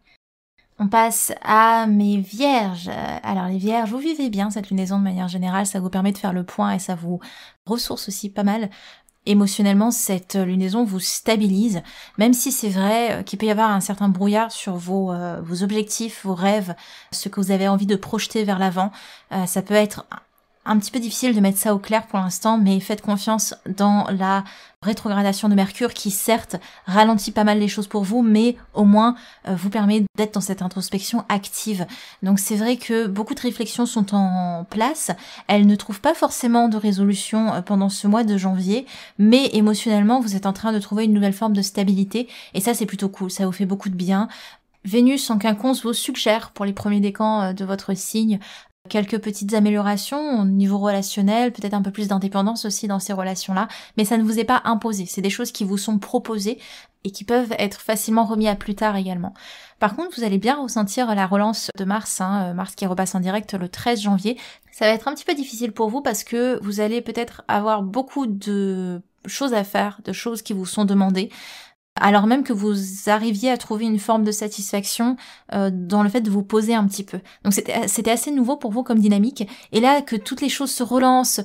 [SPEAKER 1] On passe à mes vierges. Alors les vierges, vous vivez bien cette lunaison de manière générale, ça vous permet de faire le point et ça vous ressource aussi pas mal. Émotionnellement, cette lunaison vous stabilise, même si c'est vrai qu'il peut y avoir un certain brouillard sur vos objectifs, vos rêves, ce que vous avez envie de projeter vers l'avant. Ça peut être un petit peu difficile de mettre ça au clair pour l'instant, mais faites confiance dans la rétrogradation de Mercure qui certes ralentit pas mal les choses pour vous, mais au moins vous permet d'être dans cette introspection active. Donc c'est vrai que beaucoup de réflexions sont en place, elles ne trouvent pas forcément de résolution pendant ce mois de janvier, mais émotionnellement vous êtes en train de trouver une nouvelle forme de stabilité, et ça c'est plutôt cool, ça vous fait beaucoup de bien. Vénus en quinconce vous suggère pour les premiers décans de votre signe quelques petites améliorations au niveau relationnel, peut-être un peu plus d'indépendance aussi dans ces relations-là, mais ça ne vous est pas imposé, c'est des choses qui vous sont proposées et qui peuvent être facilement remis à plus tard également. Par contre, vous allez bien ressentir la relance de Mars, Mars qui repasse en direct le 13 janvier. Ça va être un petit peu difficile pour vous parce que vous allez peut-être avoir beaucoup de choses à faire, de choses qui vous sont demandées, alors même que vous arriviez à trouver une forme de satisfaction dans le fait de vous poser un petit peu. Donc c'était assez nouveau pour vous comme dynamique, et là que toutes les choses se relancent,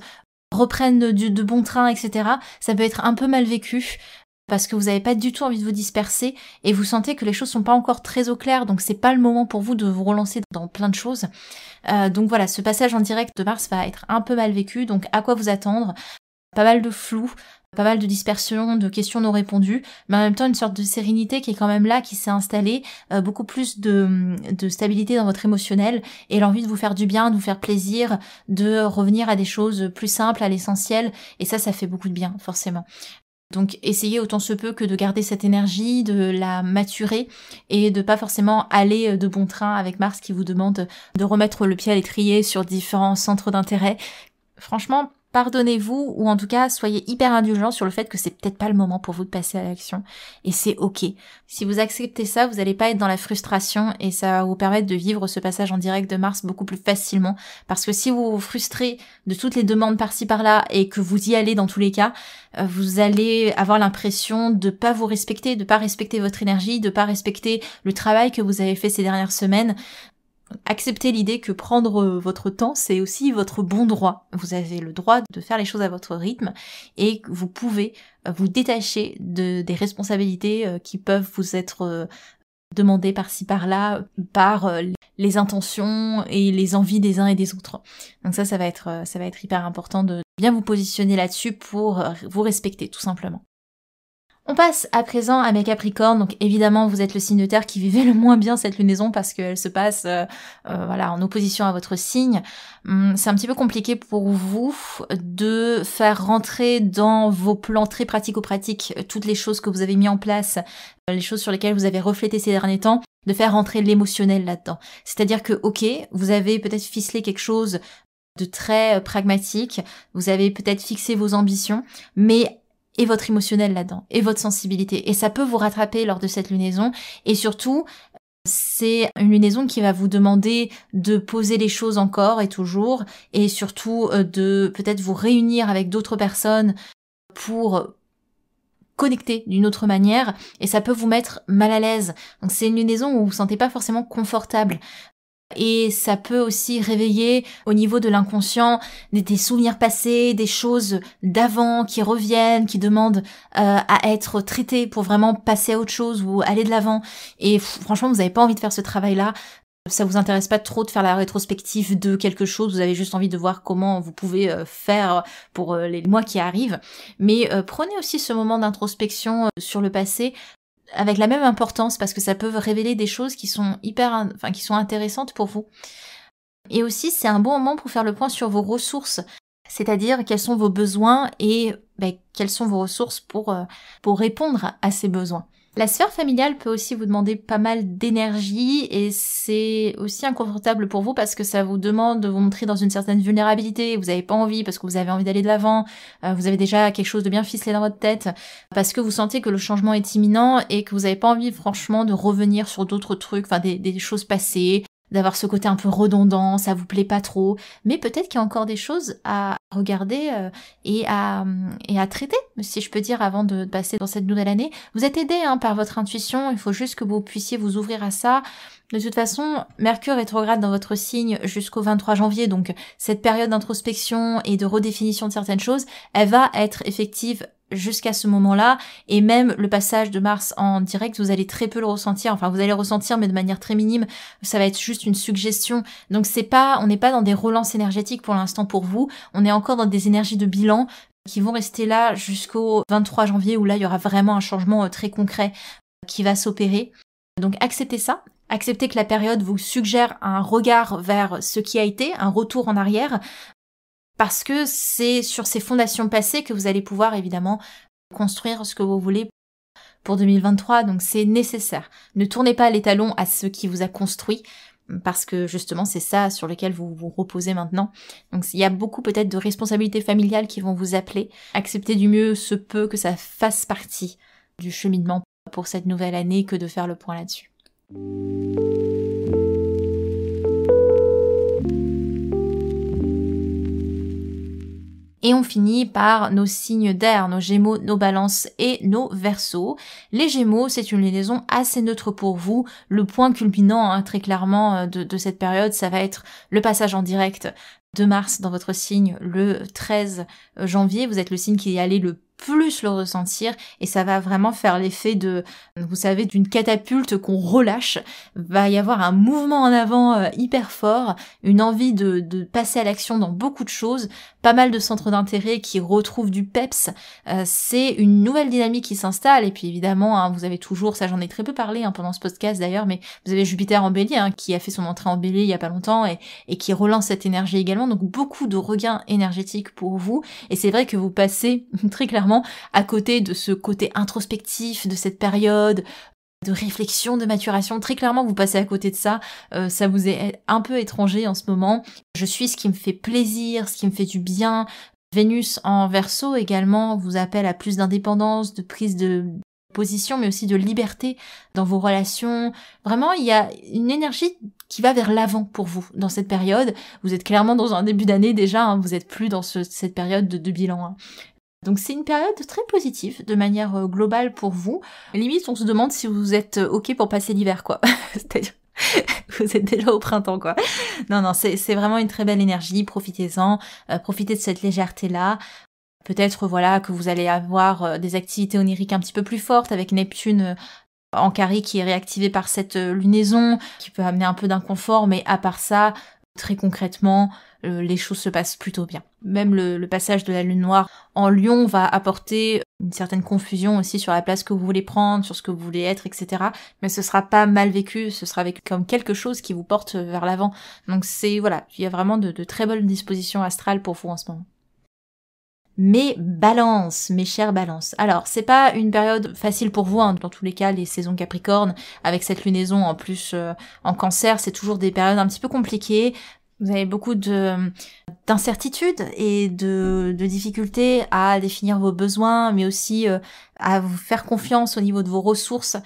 [SPEAKER 1] reprennent de bon train, etc., ça peut être un peu mal vécu, parce que vous n'avez pas du tout envie de vous disperser, et vous sentez que les choses sont pas encore très au clair, donc c'est pas le moment pour vous de vous relancer dans plein de choses. Donc voilà, ce passage en direct de Mars va être un peu mal vécu, donc à quoi vous attendre? Pas mal de flou, pas mal de dispersion, de questions non répondues, mais en même temps une sorte de sérénité qui est quand même là, qui s'est installée, beaucoup plus de stabilité dans votre émotionnel, et l'envie de vous faire du bien, de vous faire plaisir, de revenir à des choses plus simples, à l'essentiel, et ça fait beaucoup de bien, forcément. Donc essayez autant se peut que de garder cette énergie, de la maturer, et de pas forcément aller de bon train avec Mars qui vous demande de remettre le pied à l'étrier sur différents centres d'intérêt. Franchement, pardonnez-vous, ou en tout cas, soyez hyper indulgents sur le fait que c'est peut-être pas le moment pour vous de passer à l'action. Et c'est ok. Si vous acceptez ça, vous n'allez pas être dans la frustration et ça va vous permettre de vivre ce passage en direct de Mars beaucoup plus facilement. Parce que si vous vous frustrez de toutes les demandes par-ci par-là et que vous y allez dans tous les cas, vous allez avoir l'impression de pas vous respecter, de pas respecter votre énergie, de pas respecter le travail que vous avez fait ces dernières semaines. Acceptez l'idée que prendre votre temps, c'est aussi votre bon droit. Vous avez le droit de faire les choses à votre rythme et vous pouvez vous détacher des responsabilités qui peuvent vous être demandées par-ci par-là par les intentions et les envies des uns et des autres. Donc ça va être hyper important de bien vous positionner là-dessus pour vous respecter tout simplement. On passe à présent à mes Capricornes, donc évidemment vous êtes le signe de terre qui vivait le moins bien cette lunaison parce qu'elle se passe en opposition à votre signe. C'est un petit peu compliqué pour vous de faire rentrer dans vos plans très pratico-pratiques toutes les choses que vous avez mis en place, les choses sur lesquelles vous avez reflété ces derniers temps, de faire rentrer l'émotionnel là-dedans. C'est-à-dire que ok, vous avez peut-être ficelé quelque chose de très pragmatique, vous avez peut-être fixé vos ambitions, mais et votre émotionnel là-dedans, et votre sensibilité. Et ça peut vous rattraper lors de cette lunaison. Et surtout, c'est une lunaison qui va vous demander de poser les choses encore et toujours, et surtout de peut-être vous réunir avec d'autres personnes pour connecter d'une autre manière, et ça peut vous mettre mal à l'aise. Donc c'est une lunaison où vous vous sentez pas forcément confortable. Et ça peut aussi réveiller au niveau de l'inconscient des souvenirs passés, des choses d'avant qui reviennent, qui demandent à être traitées pour vraiment passer à autre chose ou aller de l'avant. Et franchement, vous n'avez pas envie de faire ce travail-là. Ça vous intéresse pas trop de faire la rétrospective de quelque chose, vous avez juste envie de voir comment vous pouvez faire pour les mois qui arrivent. Mais prenez aussi ce moment d'introspection sur le passé avec la même importance parce que ça peut révéler des choses qui sont qui sont intéressantes pour vous. Et aussi, c'est un bon moment pour faire le point sur vos ressources, c'est-à-dire quels sont vos besoins et quelles sont vos ressources pour répondre à ces besoins. La sphère familiale peut aussi vous demander pas mal d'énergie et c'est aussi inconfortable pour vous parce que ça vous demande de vous montrer dans une certaine vulnérabilité, vous n'avez pas envie parce que vous avez envie d'aller de l'avant, vous avez déjà quelque chose de bien ficelé dans votre tête, parce que vous sentez que le changement est imminent et que vous n'avez pas envie franchement de revenir sur d'autres trucs, des choses passées, d'avoir ce côté un peu redondant, ça vous plaît pas trop, mais peut-être qu'il y a encore des choses à regarder et à traiter, si je peux dire, avant de passer dans cette nouvelle année. Vous êtes aidé par votre intuition, il faut juste que vous puissiez vous ouvrir à ça. De toute façon, Mercure rétrograde dans votre signe jusqu'au 23 janvier, donc cette période d'introspection et de redéfinition de certaines choses, elle va être effective jusqu'à ce moment-là, et même le passage de Mars en direct, vous allez très peu le ressentir, enfin vous allez le ressentir mais de manière très minime, ça va être juste une suggestion, donc on n'est pas dans des relances énergétiques pour l'instant pour vous, on est encore dans des énergies de bilan qui vont rester là jusqu'au 23 janvier où là il y aura vraiment un changement très concret qui va s'opérer. Donc acceptez ça, acceptez que la période vous suggère un regard vers ce qui a été, un retour en arrière, parce que c'est sur ces fondations passées que vous allez pouvoir évidemment construire ce que vous voulez pour 2023, donc c'est nécessaire. Ne tournez pas les talons à ce qui vous a construit, parce que justement c'est ça sur lequel vous vous reposez maintenant. Donc il y a beaucoup peut-être de responsabilités familiales qui vont vous appeler. Acceptez du mieux ce peu que ça fasse partie du cheminement pour cette nouvelle année que de faire le point là-dessus. Et on finit par nos signes d'air, nos Gémeaux, nos Balances et nos Verseaux. Les Gémeaux, c'est une liaison assez neutre pour vous. Le point culminant, très clairement, de cette période, ça va être le passage en direct de Mars dans votre signe le 13 janvier. Vous êtes le signe qui allait le plus le ressentir et ça va vraiment faire l'effet vous savez, d'une catapulte qu'on relâche. Va y avoir un mouvement en avant hyper fort, une envie de passer à l'action dans beaucoup de choses, pas mal de centres d'intérêt qui retrouvent du peps. C'est une nouvelle dynamique qui s'installe et puis évidemment, vous avez toujours, ça j'en ai très peu parlé pendant ce podcast d'ailleurs, mais vous avez Jupiter en Bélier qui a fait son entrée en Bélier il y a pas longtemps et qui relance cette énergie également, donc beaucoup de regains énergétiques pour vous et c'est vrai que vous passez très clairement à côté de ce côté introspectif de cette période de réflexion, de maturation. Très clairement, vous passez à côté de ça. Ça vous est un peu étranger en ce moment. Je suis ce qui me fait plaisir, ce qui me fait du bien. Vénus en Verseau également vous appelle à plus d'indépendance, de prise de position, mais aussi de liberté dans vos relations. Vraiment, il y a une énergie qui va vers l'avant pour vous dans cette période. Vous êtes clairement dans un début d'année déjà, vous êtes plus dans cette période de bilan. Donc c'est une période très positive de manière globale pour vous. Limite, on se demande si vous êtes ok pour passer l'hiver, quoi. C'est-à-dire, vous êtes déjà au printemps, quoi. Non, c'est vraiment une très belle énergie. Profitez-en, profitez de cette légèreté-là. Peut-être, que vous allez avoir des activités oniriques un petit peu plus fortes avec Neptune en carré qui est réactivé par cette lunaison, qui peut amener un peu d'inconfort, mais à part ça, très concrètement, les choses se passent plutôt bien. Même le passage de la lune noire en Lion va apporter une certaine confusion aussi sur la place que vous voulez prendre, sur ce que vous voulez être, etc. Mais ce sera pas mal vécu, ce sera vécu comme quelque chose qui vous porte vers l'avant. Donc il y a vraiment de très bonnes dispositions astrales pour vous en ce moment. Mes balances, mes chères balances. Alors, c'est pas une période facile pour vous, dans tous les cas, les saisons Capricorne, avec cette lunaison en plus en Cancer, c'est toujours des périodes un petit peu compliquées. Vous avez beaucoup d'incertitudes et de difficultés à définir vos besoins, mais aussi à vous faire confiance au niveau de vos ressources.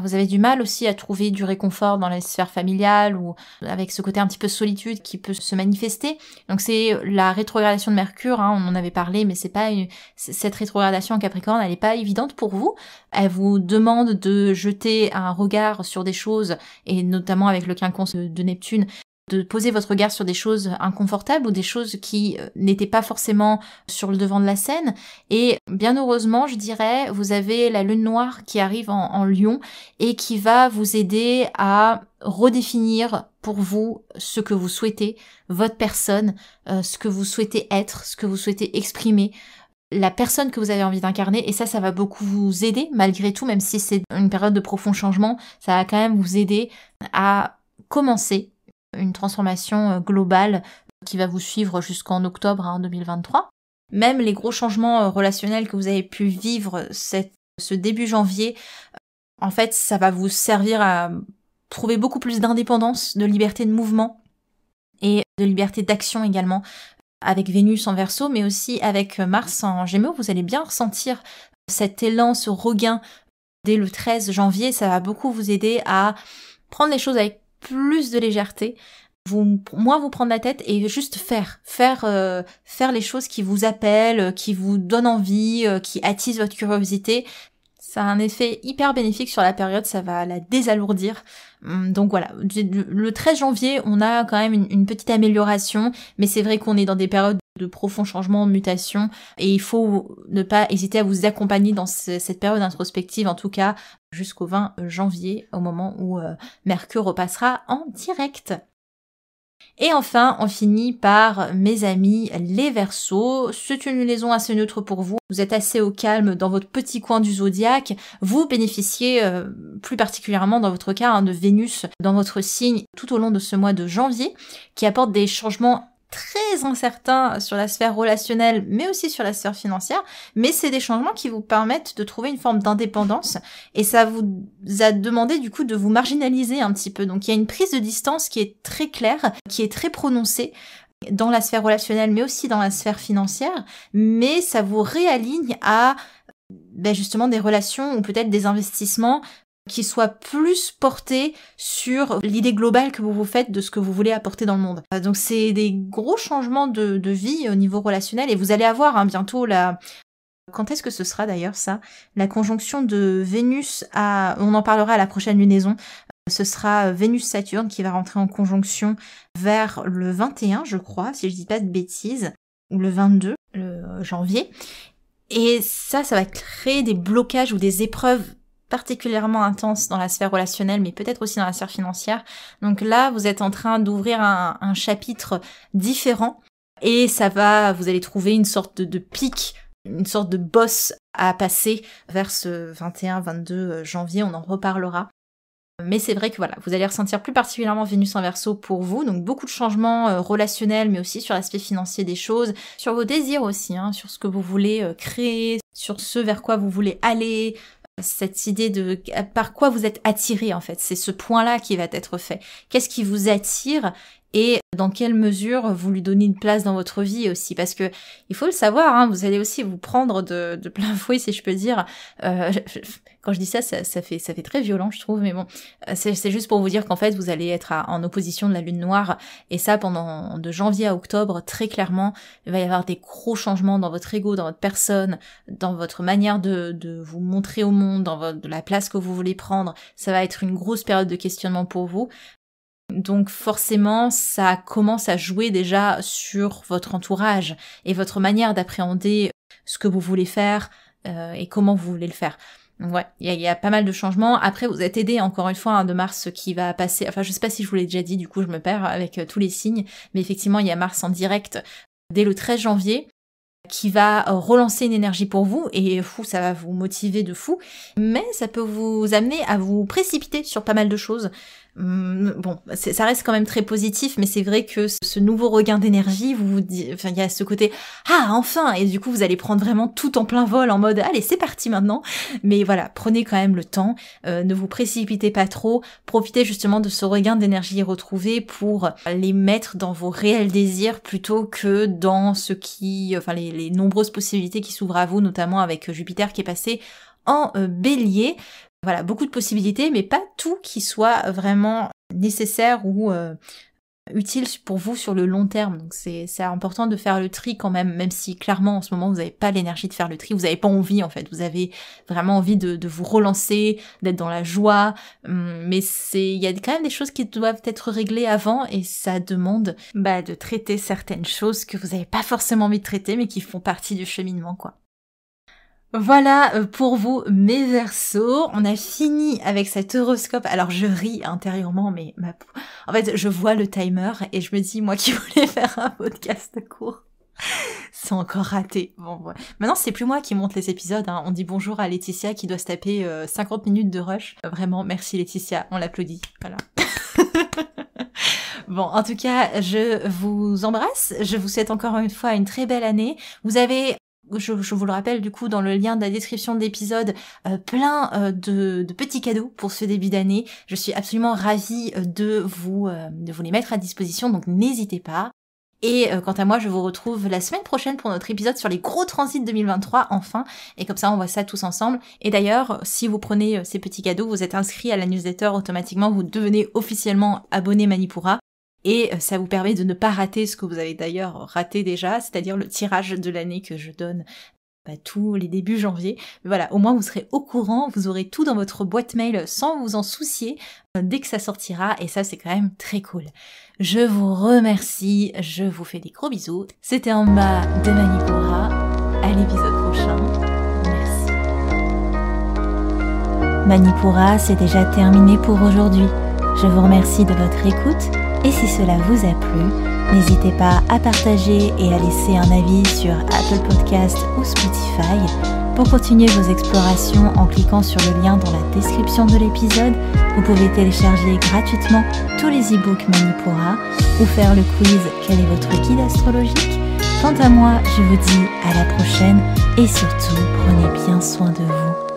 [SPEAKER 1] Vous avez du mal aussi à trouver du réconfort dans les sphères familiales ou avec ce côté un petit peu solitude qui peut se manifester. Donc c'est la rétrogradation de Mercure, on en avait parlé, mais cette rétrogradation en Capricorne, elle n'est pas évidente pour vous. Elle vous demande de jeter un regard sur des choses, et notamment avec le quinconce de Neptune, de poser votre regard sur des choses inconfortables ou des choses qui n'étaient pas forcément sur le devant de la scène. Et bien heureusement, je dirais, vous avez la lune noire qui arrive en Lion et qui va vous aider à redéfinir pour vous ce que vous souhaitez, votre personne, ce que vous souhaitez être, ce que vous souhaitez exprimer, la personne que vous avez envie d'incarner, et ça va beaucoup vous aider malgré tout, même si c'est une période de profond changement, ça va quand même vous aider à commencer une transformation globale qui va vous suivre jusqu'en octobre 2023. Même les gros changements relationnels que vous avez pu vivre ce début janvier, en fait, ça va vous servir à trouver beaucoup plus d'indépendance, de liberté de mouvement et de liberté d'action également, avec Vénus en Verseau, mais aussi avec Mars en Gémeaux. Vous allez bien ressentir cet élan, ce regain dès le 13 janvier. Ça va beaucoup vous aider à prendre les choses avec plus de légèreté, moins vous prendre la tête et juste faire les choses qui vous appellent, qui vous donnent envie, qui attisent votre curiosité. Ça a un effet hyper bénéfique sur la période, ça va la désalourdir. Donc voilà, le 13 janvier, on a quand même une petite amélioration, mais c'est vrai qu'on est dans des périodes de profonds changements, de mutations, et il faut ne pas hésiter à vous accompagner dans cette période introspective, en tout cas jusqu'au 20 janvier, au moment où Mercure repassera en direct. Et enfin, on finit par mes amis les Verseaux. C'est une liaison assez neutre pour vous. Vous êtes assez au calme dans votre petit coin du zodiaque. Vous bénéficiez plus particulièrement dans votre cas de Vénus dans votre signe tout au long de ce mois de janvier, qui apporte des changements très incertain sur la sphère relationnelle, mais aussi sur la sphère financière, mais c'est des changements qui vous permettent de trouver une forme d'indépendance, et ça vous a demandé du coup de vous marginaliser un petit peu. Donc il y a une prise de distance qui est très claire, qui est très prononcée dans la sphère relationnelle, mais aussi dans la sphère financière, mais ça vous réaligne à justement des relations ou peut-être des investissements qui soit plus porté sur l'idée globale que vous vous faites de ce que vous voulez apporter dans le monde. Donc c'est des gros changements de vie au niveau relationnel, et vous allez avoir bientôt quand est-ce que ce sera d'ailleurs ça? La conjonction de Vénus on en parlera à la prochaine lunaison. Ce sera Vénus-Saturne qui va rentrer en conjonction vers le 21, je crois, si je dis pas de bêtises, ou le 22 janvier. Et ça va créer des blocages ou des épreuves particulièrement intense dans la sphère relationnelle, mais peut-être aussi dans la sphère financière. Donc là, vous êtes en train d'ouvrir un chapitre différent, et vous allez trouver une sorte de pic, une sorte de boss à passer vers ce 21-22 janvier, on en reparlera. Mais c'est vrai que voilà, vous allez ressentir plus particulièrement Vénus en Verseau pour vous, donc beaucoup de changements relationnels, mais aussi sur l'aspect financier des choses, sur vos désirs aussi, sur ce que vous voulez créer, sur ce vers quoi vous voulez aller, cette idée de par quoi vous êtes attiré en fait, c'est ce point-là qui va être fait. Qu'est-ce qui vous attire et dans quelle mesure vous lui donnez une place dans votre vie aussi, parce que il faut le savoir, vous allez aussi vous prendre de plein fouet, si je peux dire. Quand je dis ça fait très violent, je trouve, mais bon, c'est juste pour vous dire qu'en fait vous allez être en opposition de la lune noire, et ça pendant de janvier à octobre, très clairement, il va y avoir des gros changements dans votre ego, dans votre personne, dans votre manière de vous montrer au monde, dans la place que vous voulez prendre. Ça va être une grosse période de questionnement pour vous. Donc forcément, ça commence à jouer déjà sur votre entourage et votre manière d'appréhender ce que vous voulez faire et comment vous voulez le faire. Donc ouais, il y a pas mal de changements. Après, vous êtes aidé encore une fois de Mars qui va passer, enfin je sais pas si je vous l'ai déjà dit, du coup je me perds avec tous les signes, mais effectivement il y a Mars en direct dès le 13 janvier qui va relancer une énergie pour vous, et ça va vous motiver de fou, mais ça peut vous amener à vous précipiter sur pas mal de choses. Bon, ça reste quand même très positif, mais c'est vrai que ce nouveau regain d'énergie, il y a ce côté enfin, et du coup vous allez prendre vraiment tout en plein vol en mode allez c'est parti maintenant. Mais voilà, prenez quand même le temps, ne vous précipitez pas trop, profitez justement de ce regain d'énergie retrouvé pour les mettre dans vos réels désirs plutôt que dans les nombreuses possibilités qui s'ouvrent à vous, notamment avec Jupiter qui est passé en Bélier. Voilà, beaucoup de possibilités, mais pas tout qui soit vraiment nécessaire ou utile pour vous sur le long terme. Donc c'est important de faire le tri quand même si clairement en ce moment vous n'avez pas l'énergie de faire le tri, vous n'avez pas envie en fait, vous avez vraiment envie de vous relancer, d'être dans la joie, mais il y a quand même des choses qui doivent être réglées avant et ça demande de traiter certaines choses que vous n'avez pas forcément envie de traiter mais qui font partie du cheminement quoi. Voilà pour vous mes Verseaux, on a fini avec cet horoscope. Alors je ris intérieurement mais en fait je vois le timer et je me dis moi qui voulais faire un podcast court, c'est encore raté. Bon ouais. Maintenant c'est plus moi qui monte les épisodes, hein. On dit bonjour à Laetitia qui doit se taper 50 minutes de rush. Vraiment merci Laetitia, on l'applaudit, voilà. Bon, en tout cas, je vous embrasse, je vous souhaite encore une fois une très belle année. Vous avez, je vous le rappelle du coup dans le lien de la description de l'épisode, plein de petits cadeaux pour ce début d'année. Je suis absolument ravie de vous les mettre à disposition, donc n'hésitez pas. Et quant à moi, je vous retrouve la semaine prochaine pour notre épisode sur les gros transits 2023, enfin. Et comme ça, on voit ça tous ensemble. Et d'ailleurs, si vous prenez ces petits cadeaux, vous êtes inscrit à la newsletter automatiquement, vous devenez officiellement abonné Manipura. Et ça vous permet de ne pas rater ce que vous avez d'ailleurs raté déjà, c'est-à-dire le tirage de l'année que je donne tous les débuts janvier. Mais voilà, au moins vous serez au courant, vous aurez tout dans votre boîte mail sans vous en soucier dès que ça sortira, et ça c'est quand même très cool. Je vous remercie, je vous fais des gros bisous. C'était en bas de Manipura, à l'épisode prochain. Merci. Manipura, c'est déjà terminé pour aujourd'hui. Je vous remercie de votre écoute, et si cela vous a plu, n'hésitez pas à partager et à laisser un avis sur Apple Podcast ou Spotify. Pour continuer vos explorations en cliquant sur le lien dans la description de l'épisode, vous pouvez télécharger gratuitement tous les e-books Manipura ou faire le quiz « Quel est votre guide astrologique ?» Quant à moi, je vous dis à la prochaine et surtout, prenez bien soin de vous.